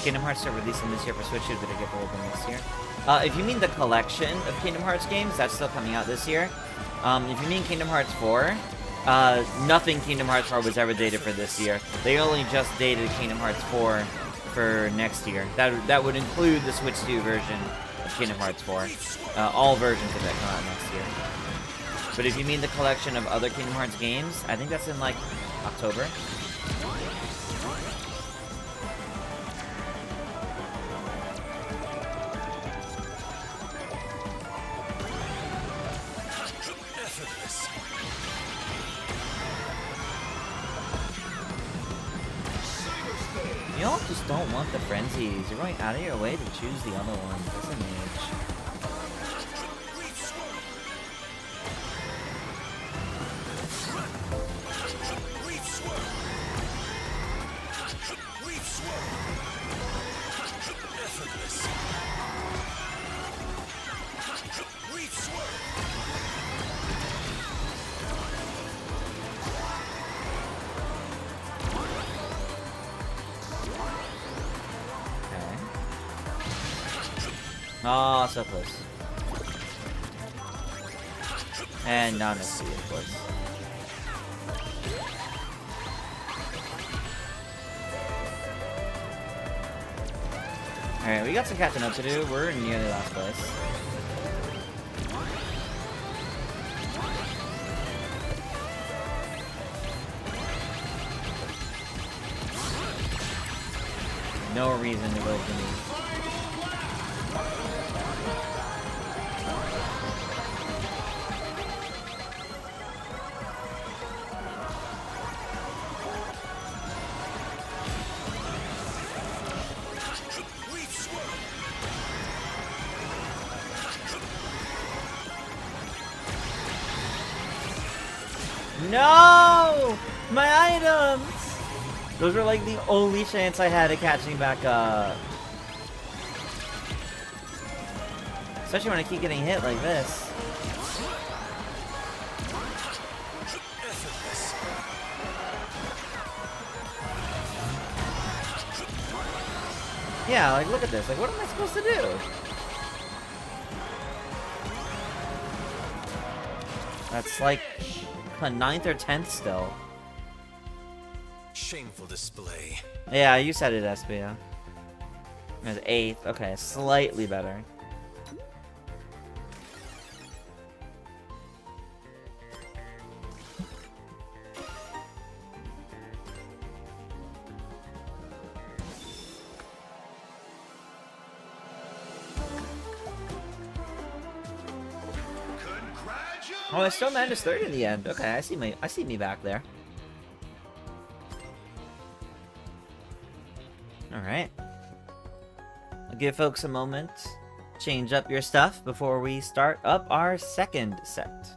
Kingdom Hearts are releasing this year for Switch 2, did it get rolled in this year? If you mean the collection of Kingdom Hearts games, that's still coming out this year. If you mean Kingdom Hearts 4, nothing Kingdom Hearts 4 was ever dated for this year. They only just dated Kingdom Hearts 4 for next year. That would include the Switch 2 version of Kingdom Hearts 4. All versions of that come out next year. But if you mean the collection of other Kingdom Hearts games, I think that's in, like, October. You all just don't want the frenzies. You're going out of your way to choose the other one. Doesn't age. Oh, so close. And now let's see, of course. Alright, we got some catching up to do. We're in nearly last place. No reason to go to me. No! My items! Those were like the only chance I had at catching back up. Especially when I keep getting hit like this. Yeah, like look at this. Like what am I supposed to do? That's like a 9th or 10th still. Shameful display. Yeah, you said it, Espia. It was 8th. Okay, slightly better. Oh, I still managed 3rd in the end. Okay, I see me back there. Alright. I'll give folks a moment. Change up your stuff before we start up our 2nd set.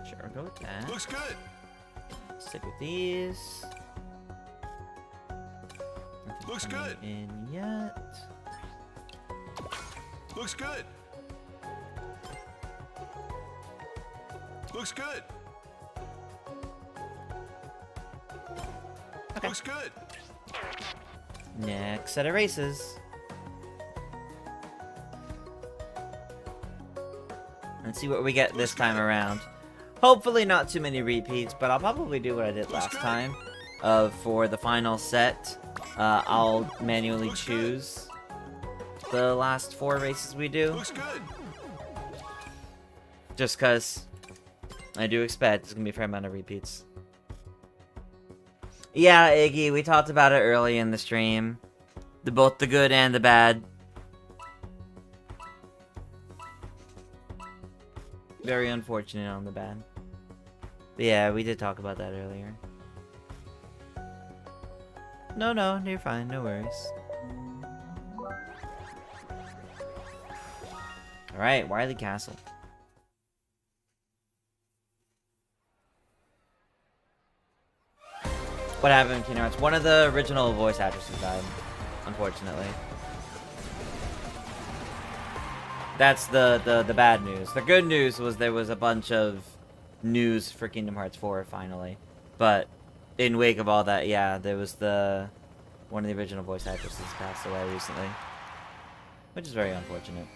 Sure, I'll go with that. Looks good. Stick with these. Nothing Looks coming good. in yet. Looks good. Looks good. Okay. Looks good. Next set of races. Let's see what we get this time around. Hopefully not too many repeats, but I'll probably do what I did last time. For the final set, I'll manually choose the last 4 races we do. Looks good. Just because I do expect there's going to be a fair amount of repeats. Yeah, Iggy, we talked about it early in the stream. Both the good and the bad. Very unfortunate on the bad. But yeah, we did talk about that earlier. No, you're fine. No worries. Alright, Wily Castle. What happened, Kingdom Hearts? One of the original voice actresses died, unfortunately. That's the bad news. The good news was there was a bunch of news for Kingdom Hearts 4 finally. But in wake of all that, yeah, there was one of the original voice actresses passed away recently. Which is very unfortunate.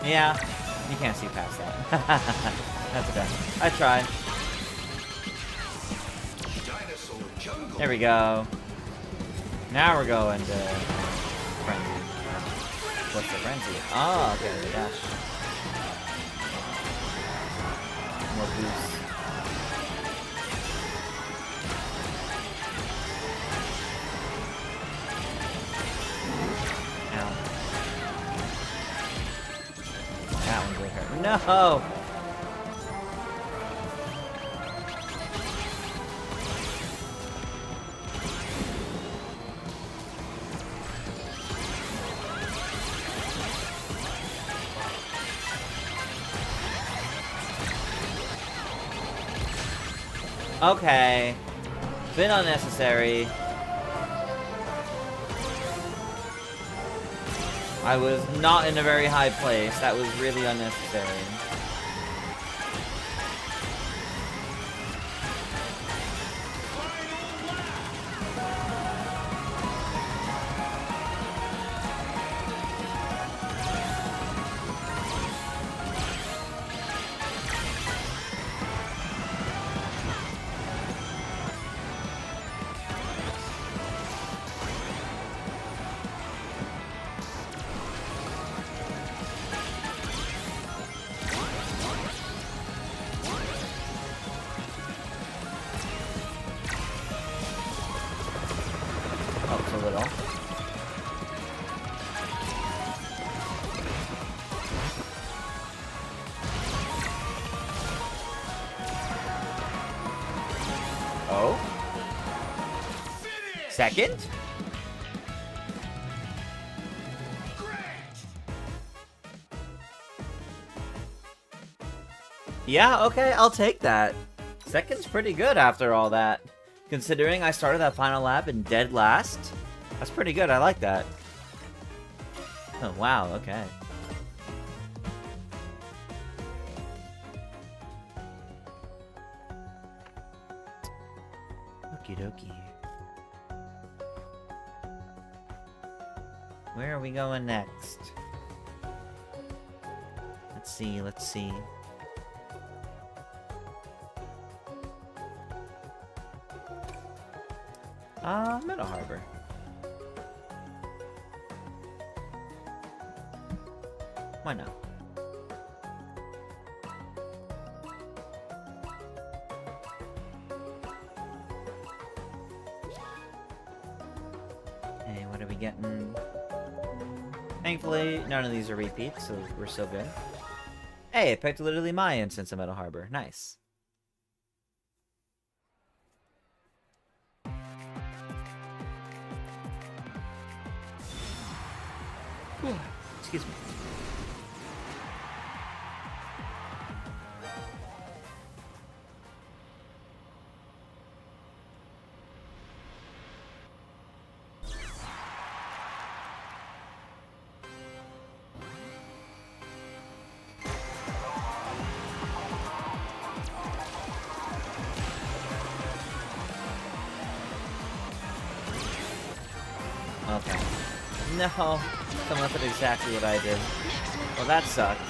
Yeah, you can't see past that. That's okay. I tried. There we go. Now we're going to Frenzy. What's the Frenzy? Oh, okay, the dash. more boosts. Ow. That one really hurt. No! Okay. Been unnecessary. I was not in a very high place. That was really unnecessary. Helps a little. Oh? Second? Yeah, okay, I'll take that. Second's pretty good after all that. Considering I started that final lap in dead last, that's pretty good. I like that. Oh, wow, okay. Okie dokie. Where are we going next? Let's see, let's see. Meadow Harbor. Why not? Hey, what are we getting? Thankfully, none of these are repeats, so we're still good. Hey, I picked literally my instance of Meadow Harbor. Nice. Excuse me. Okay. No. Someone did exactly what I did. Well, that sucked.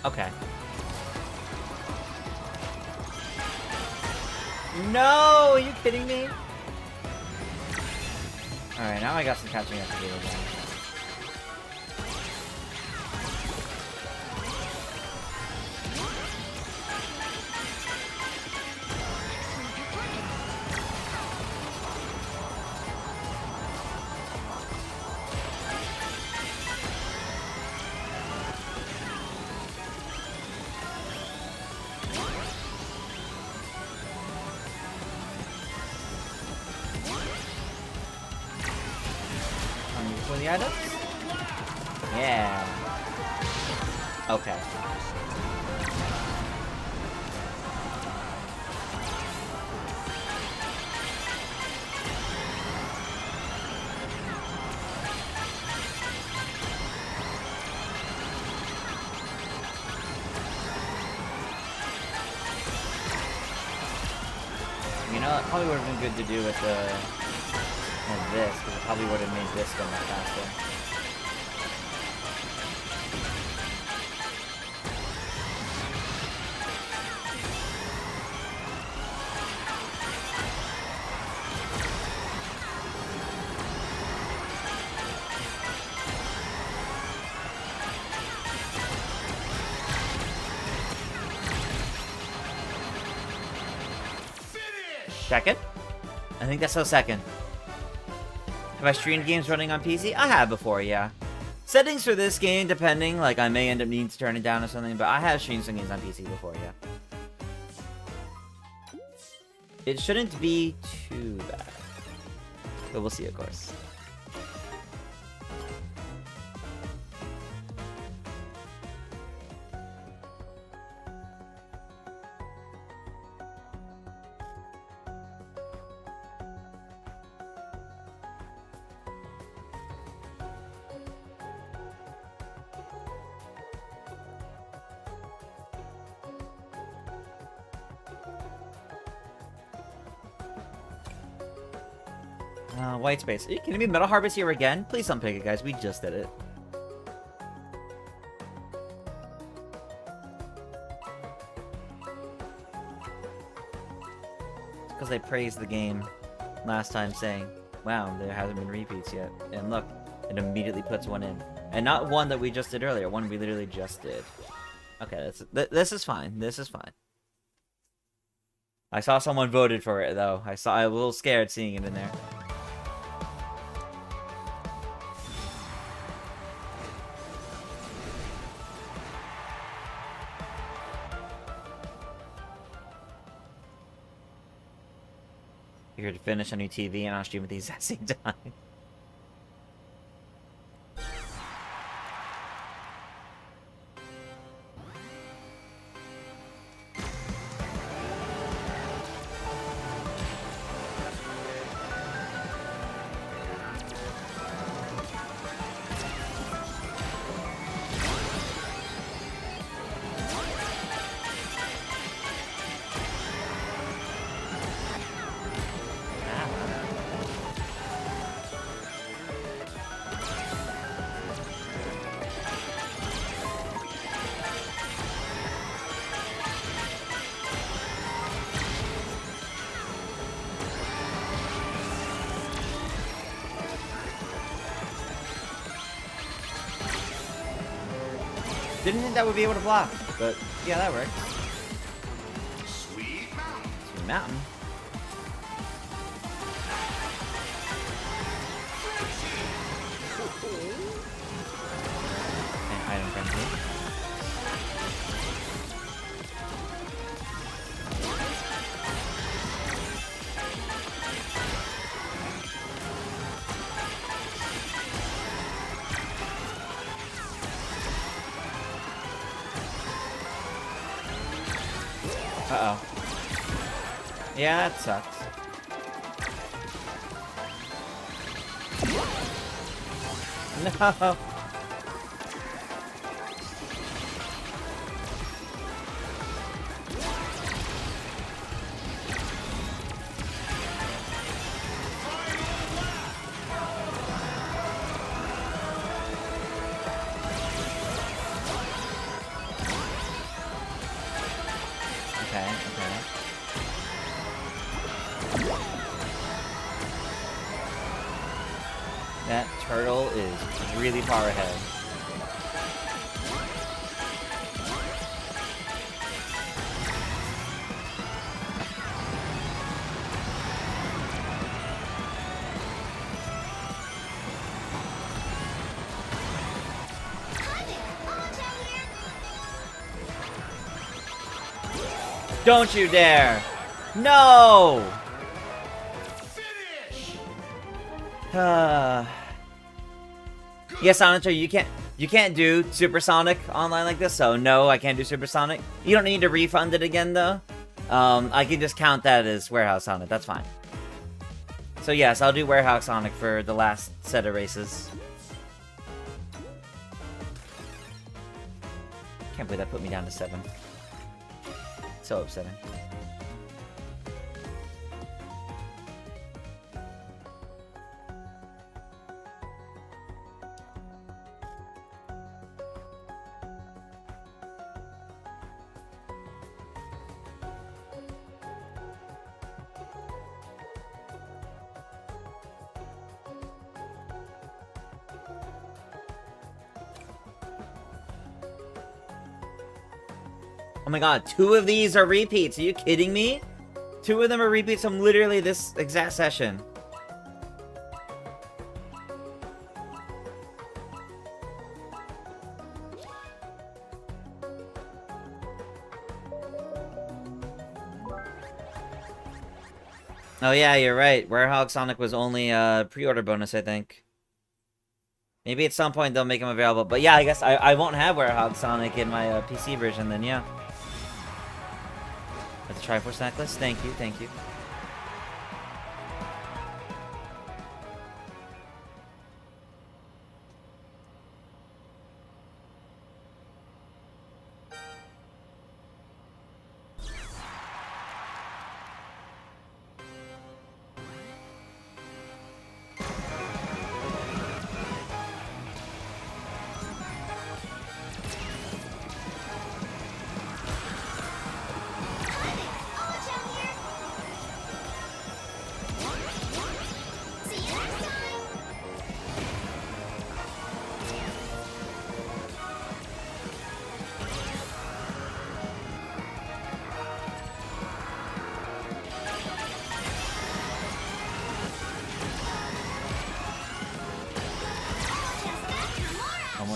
Okay. No! Are you kidding me? Alright, now I got some catching up to do again. For the items? Yeah. Okay. know, it probably would have been good to do with this, because it probably would have made this go much faster. Second? I think that's so second. Have I streamed games running on PC? I have before, yeah. Settings for this game, depending, like I may end up needing to turn it down or something, but I have streamed some games on PC before, yeah. It shouldn't be too bad. But we'll see, of course. White space. Can it be Metal Harvest here again? Please don't pick it, guys. We just did it. It's because I praised the game last time saying, wow, there hasn't been repeats yet. And look, it immediately puts one in. And not one that we just did earlier. One we literally just did. Okay, this is fine. This is fine. I saw someone voted for it, though. I was a little scared seeing it in there. Here to finish a new TV and I'll stream at the exact same time. Didn't think that would be able to block, but yeah, that works. Sweet mountain. Sweet mountain. And item frenzy. Uh-oh. Yeah, that sucks. No! That turtle is really far ahead. Don't you dare! No! Yes, Sonic, you can't do Supersonic online like this, so no, I can't do Supersonic. You don't need to refund it again, though. I can just count that as Warehouse Sonic, that's fine. So yes, I'll do Warehouse Sonic for the last set of races. Can't believe that put me down to 7. So upsetting. Oh my god, 2 of these are repeats. Are you kidding me? 2 of them are repeats from literally this exact session. Oh yeah, you're right. Werehog Sonic was only a pre-order bonus, I think. Maybe at some point they'll make them available. But yeah, I guess I won't have Werehog Sonic in my PC version then, yeah. That's a Triforce necklace. Thank you, thank you.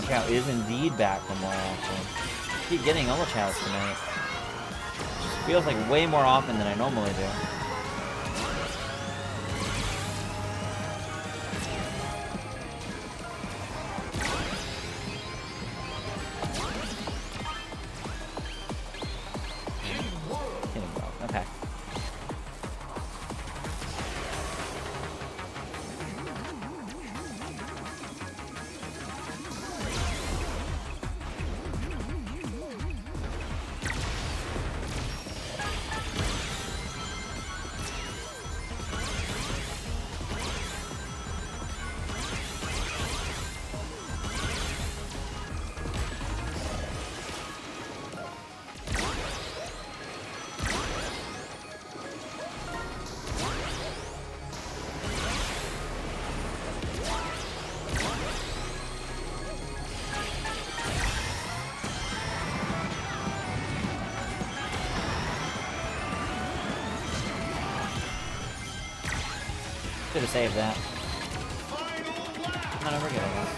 Chow is indeed back from more often. Keep getting Omo Chows tonight. Just feels like way more often than I normally do. Okay. Should have saved that. No, we're good, I guess.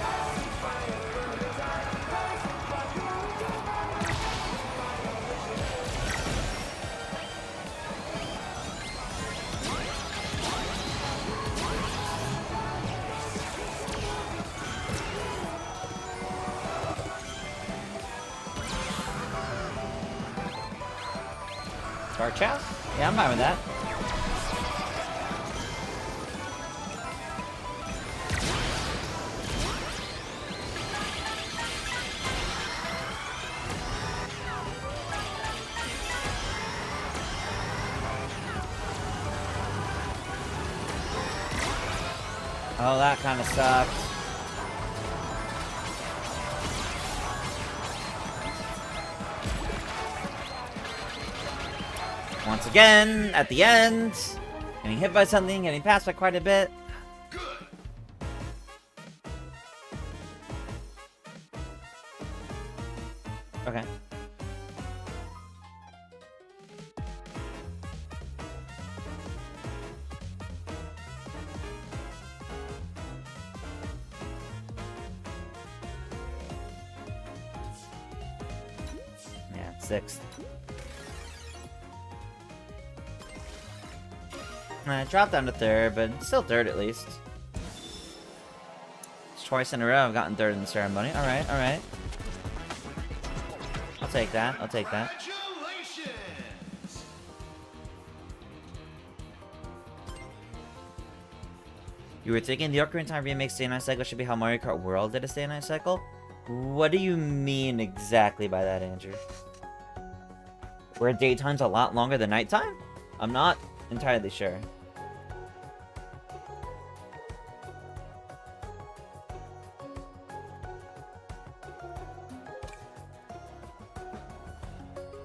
Dark Chow? Yeah, I'm fine with that. Oh, that kind of sucked. Once again, at the end, getting hit by something, getting passed by quite a bit. Okay. Yeah, 6th. I dropped down to 3rd, but still 3rd at least. It's twice in a row I've gotten 3rd in the ceremony. Alright, alright. I'll take that, I'll take that. You were thinking the Ocarina of Time Remake Day and Night Cycle should be how Mario Kart World did a Day and Night Cycle? What do you mean exactly by that, Andrew? Where daytime's a lot longer than nighttime? I'm not entirely sure.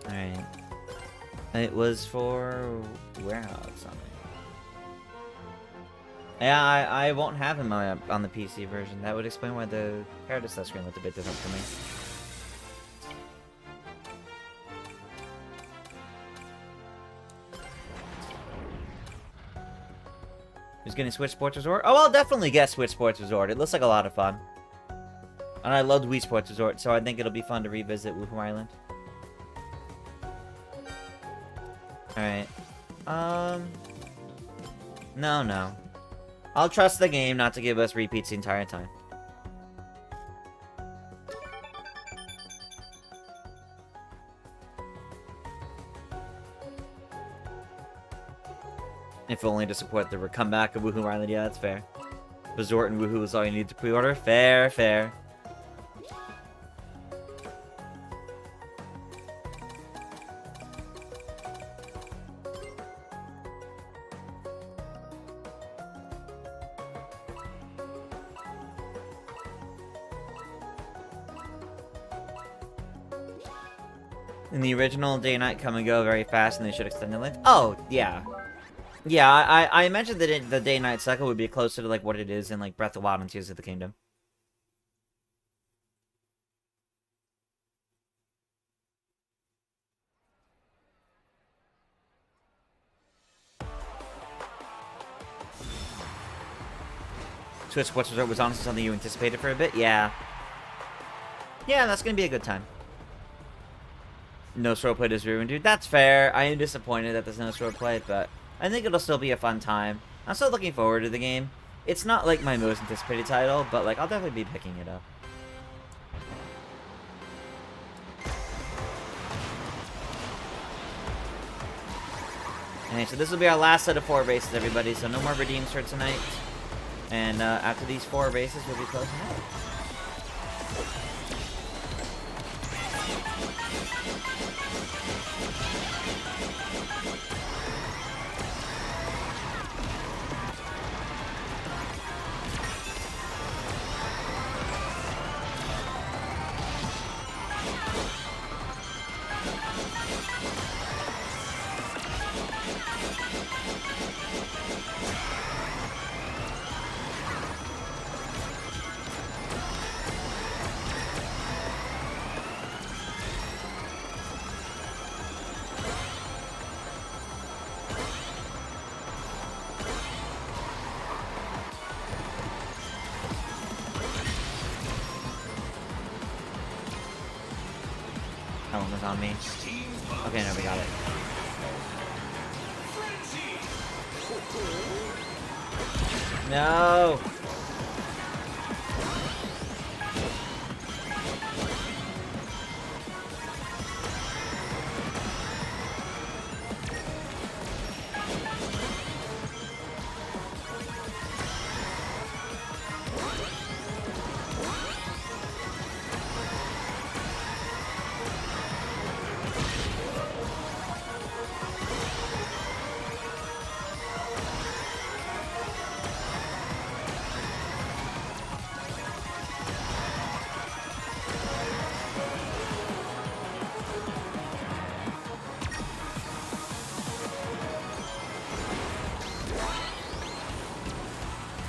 Alright. It was for Warehouse Sonic. Yeah, I won't have him on the PC version. That would explain why the character set screen looked a bit different for me. Who's getting Switch Sports Resort? Oh, I'll definitely get Switch Sports Resort. It looks like a lot of fun. And I loved Wii Sports Resort, so I think it'll be fun to revisit Woohoo Island. Alright. No. I'll trust the game not to give us repeats the entire time. If only to support the comeback of Woohoo Island. Yeah, that's fair. Resort and Woohoo is all you need to pre-order. Fair, fair. In the original, day and night come and go very fast, and they should extend the length. Oh, yeah. Yeah, I mentioned that the day-night cycle would be closer to like what it is in like Breath of the Wild and Tears of the Kingdom. Switch Sports Resort was honestly something you anticipated for a bit? Yeah. Yeah, that's gonna be a good time. No swordplay is ruined, dude. That's fair. I am disappointed that there's no swordplay, but I think it'll still be a fun time. I'm still looking forward to the game. It's not like my most anticipated title, but like I'll definitely be picking it up. Okay, so this will be our last set of 4 races, everybody. So no more redeems for tonight. And after these 4 races, we'll be closing out. That one was on me. Okay, no, we got it. No!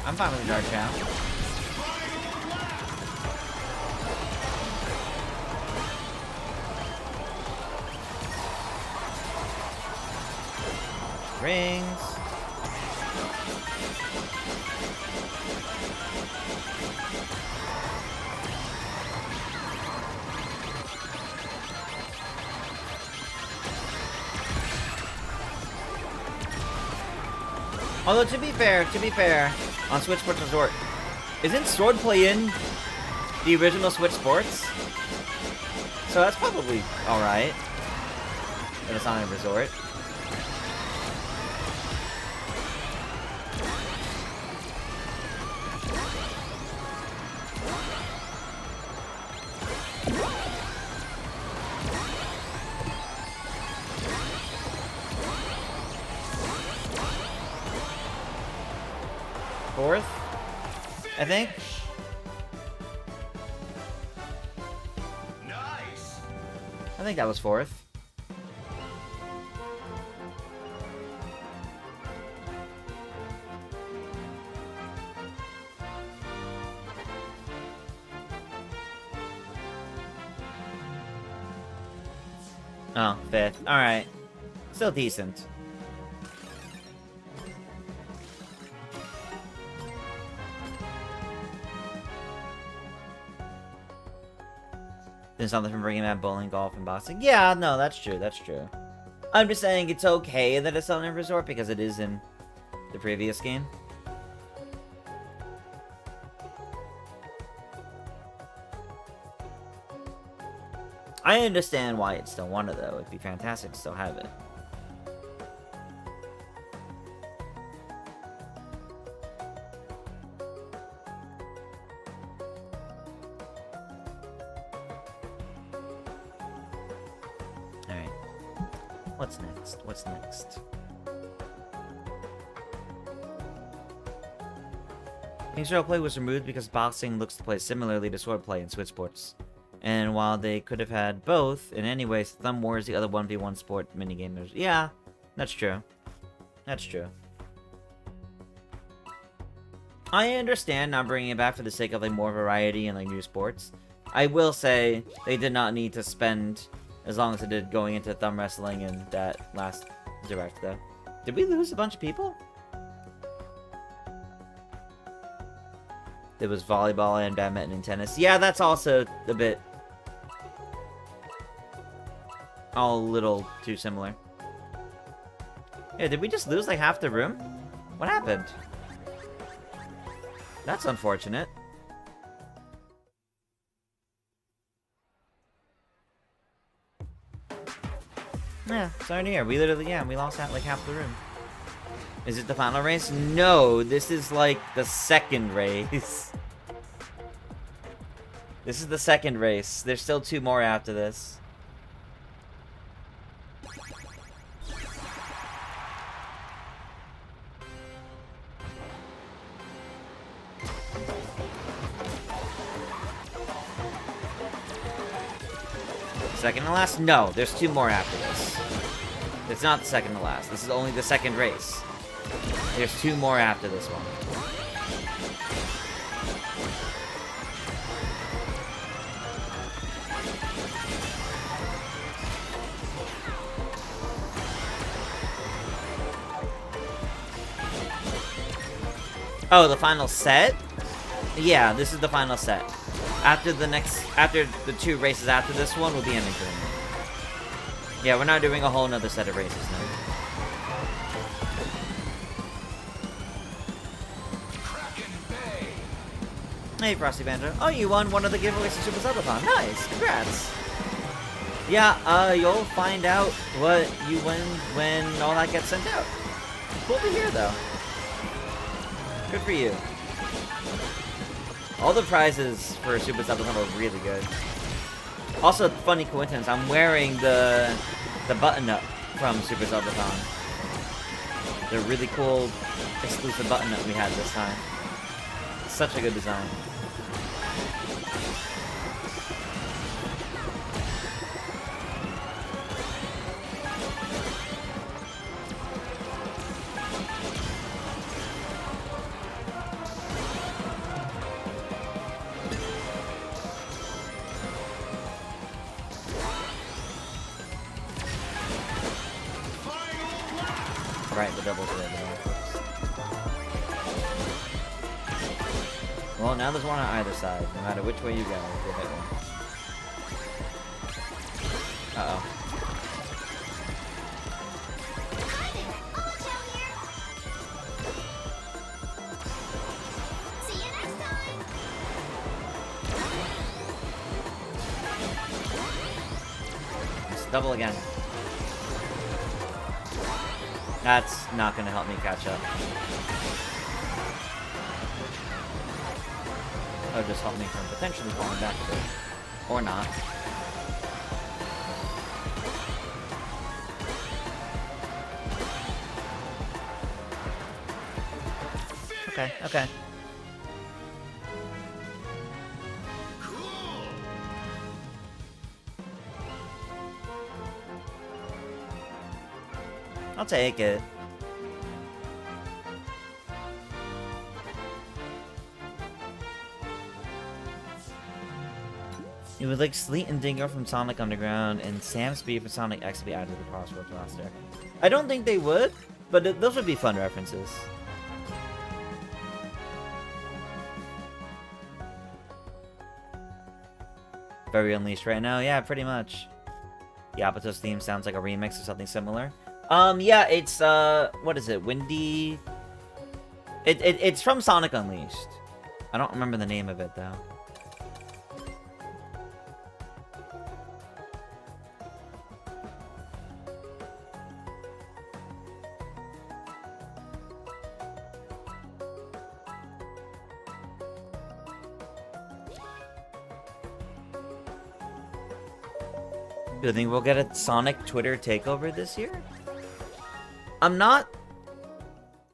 I'm fine with the dark now. Rings. Although to be fair, on Switch Sports Resort, isn't swordplay in the original Switch Sports? So that's probably alright. But it's not a resort. Fourth, I think. Nice. I think that was fourth. Oh, fifth. Alright. Still decent. There's something from bringing back bowling, golf, and boxing. Yeah, no, that's true. That's true. I'm just saying it's okay that it's on a resort because it is in the previous game. I understand why it's still wanted, though. It'd be fantastic to still have it. Alright. What's next? What's next? King's play was removed because boxing looks to play similarly to swordplay in Switch sports. And while they could have had both, in any way, Thumb War is the other 1v1 sport minigame. Yeah, that's true. That's true. I understand not bringing it back for the sake of like more variety and like new sports. I will say they did not need to spend as long as it did going into thumb wrestling in that last direct though. Did we lose a bunch of people? There was volleyball and badminton and tennis. Yeah, that's also a bit... all a little too similar. Yeah, did we just lose like half the room? What happened? That's unfortunate. Yeah, sorry to hear. We literally, yeah, we lost like half the room. Is it the final race? No, this is like the second race. This is the second race. There's still 2 more after this. Second to last? No, there's 2 more after this. It's not the second to last. This is only the second race. There's 2 more after this one. Oh, the final set? Yeah, this is the final set. After the 2 races after this one will be ending tournament. Yeah, we're not doing a whole nother set of races now. Hey, Frosty Banjo. Oh, you won one of the giveaways in Super Subathon. Nice, congrats. Yeah, you'll find out what you win when all that gets sent out. Cool to hear, though. Good for you. All the prizes for Super Subathon are really good. Also, funny coincidence, I'm wearing the button-up from Super Subathon. The really cool exclusive button-up we had this time. Such a good design. Right, the doubles there. Well, now there's one on either side. No matter which way you go, you'll hit one. Uh-oh. Let's double again. That's not going to help me catch up. Or just help me from potentially falling back a bit. Or not. Okay, okay. I'll take it. It would like Sleet and Dingo from Sonic Underground and Sam Speed from Sonic X to be added to the Crossworlds roster. I don't think they would, but those would be fun references. very unleashed right now. Yeah, pretty much. Yabuto's theme sounds like a remix or something similar. Yeah, it's, what is it? Windy... It's from Sonic Unleashed. I don't remember the name of it, though. Do you think we'll get a Sonic Twitter takeover this year? I'm not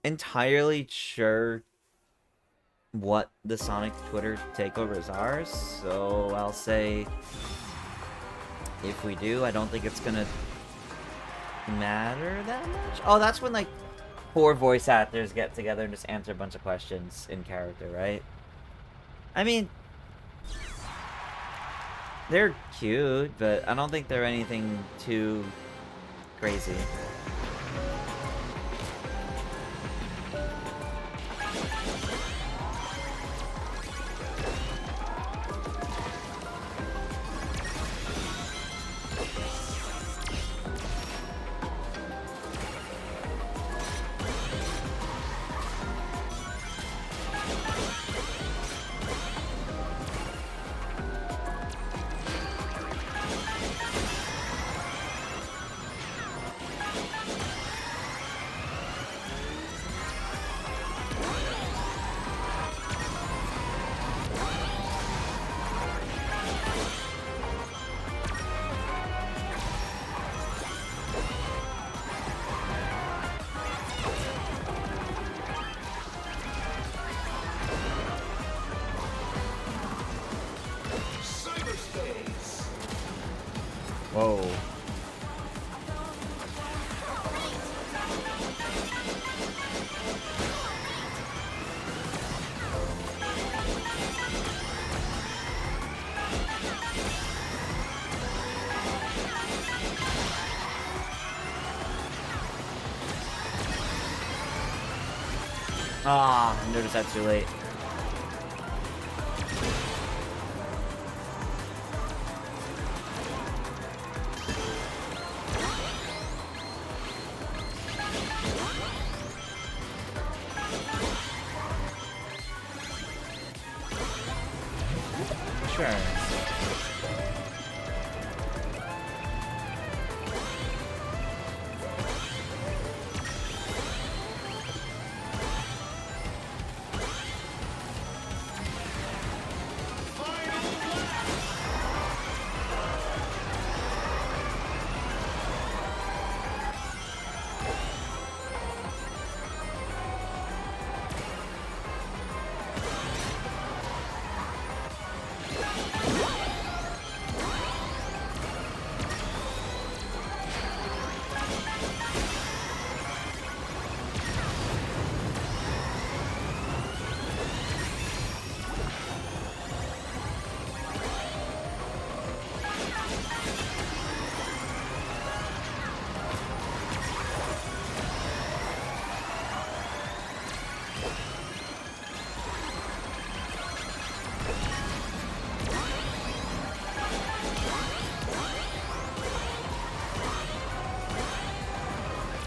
entirely sure what the Sonic Twitter takeovers are, so I'll say if we do, I don't think it's gonna matter that much. Oh, that's when like 4 voice actors get together and just answer a bunch of questions in character, right? I mean, they're cute, but I don't think they're anything too crazy. Whoa. Ah, I noticed that too late. Sure.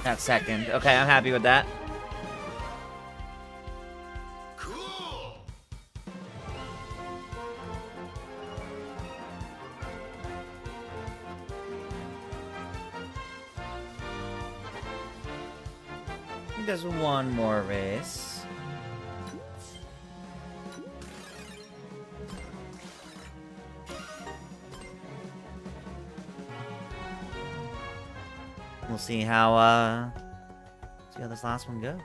That second. Okay, I'm happy with that. Cool. I think there's one more race. We'll see how this last one goes.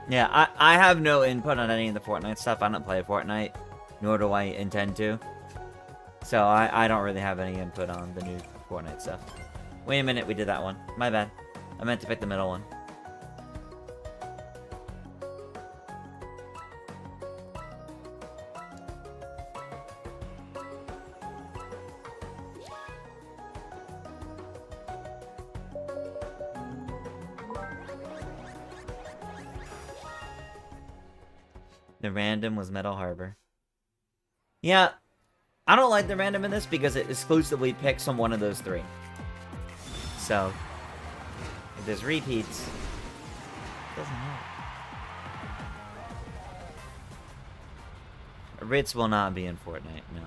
Yeah, I have no input on any of the Fortnite stuff. I don't play Fortnite, nor do I intend to. So I don't really have any input on the new Fortnite stuff. Wait a minute, we did that one. My bad. I meant to pick the middle one. The random was Metal Harbor. Yeah, I don't like the random in this because it exclusively picks from one of those three. So, if there's repeats, it doesn't help. Ritz will not be in Fortnite, no.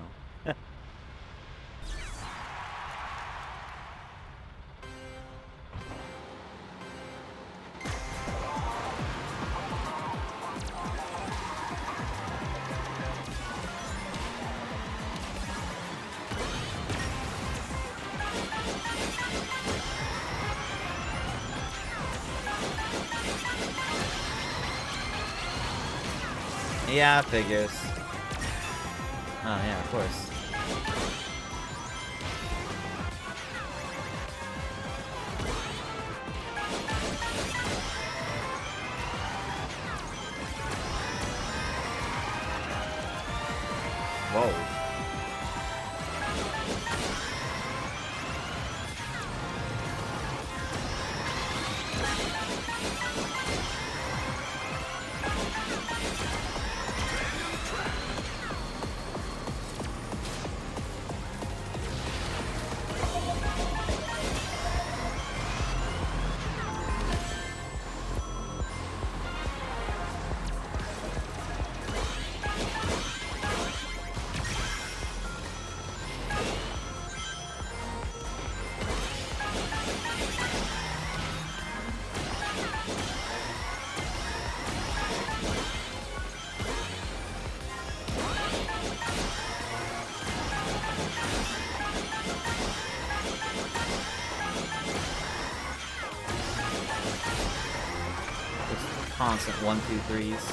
Yeah, figures. Oh, yeah, of course. Whoa. Constant 1, 2, 3s.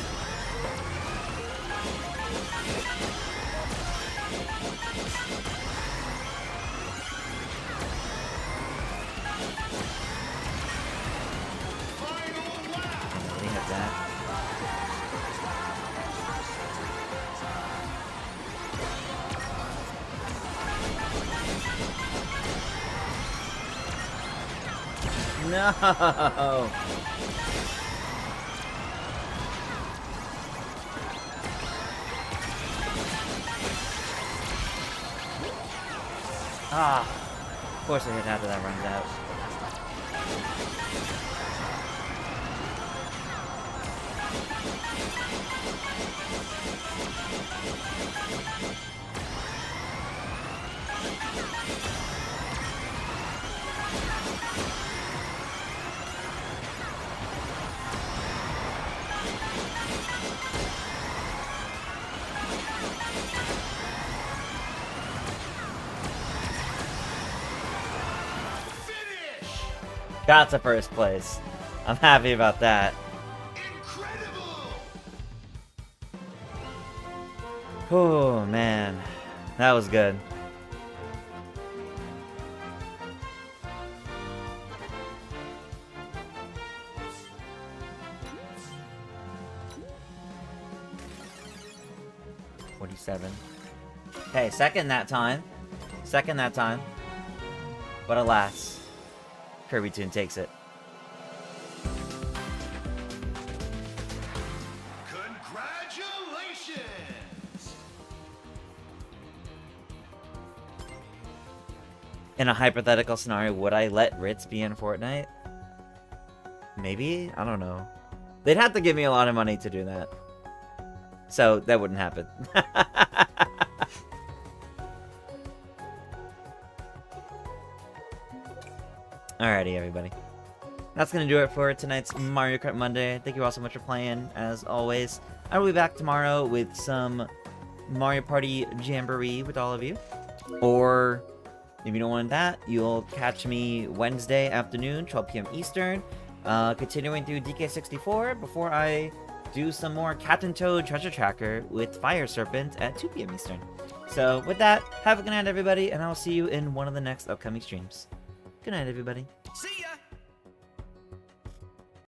We have that. No. Ah, of course I hit after that runs out. Got to first place. I'm happy about that. Incredible! Oh man, that was good. $47. Hey, second that time. Second that time. But alas, Kirby Toon takes it. Congratulations! In a hypothetical scenario, would I let Ritz be in Fortnite? Maybe? I don't know. They'd have to give me a lot of money to do that. So, that wouldn't happen. Alrighty, everybody. That's going to do it for tonight's Mario Kart Monday. Thank you all so much for playing, as always. I will be back tomorrow with some Mario Party Jamboree with all of you. Or, if you don't want that, you'll catch me Wednesday afternoon, 12 p.m. Eastern, continuing through DK64 before I do some more Captain Toad Treasure Tracker with Fire Serpent at 2 p.m. Eastern. So, with that, have a good night, everybody, and I'll see you in one of the next upcoming streams. Good night, everybody. See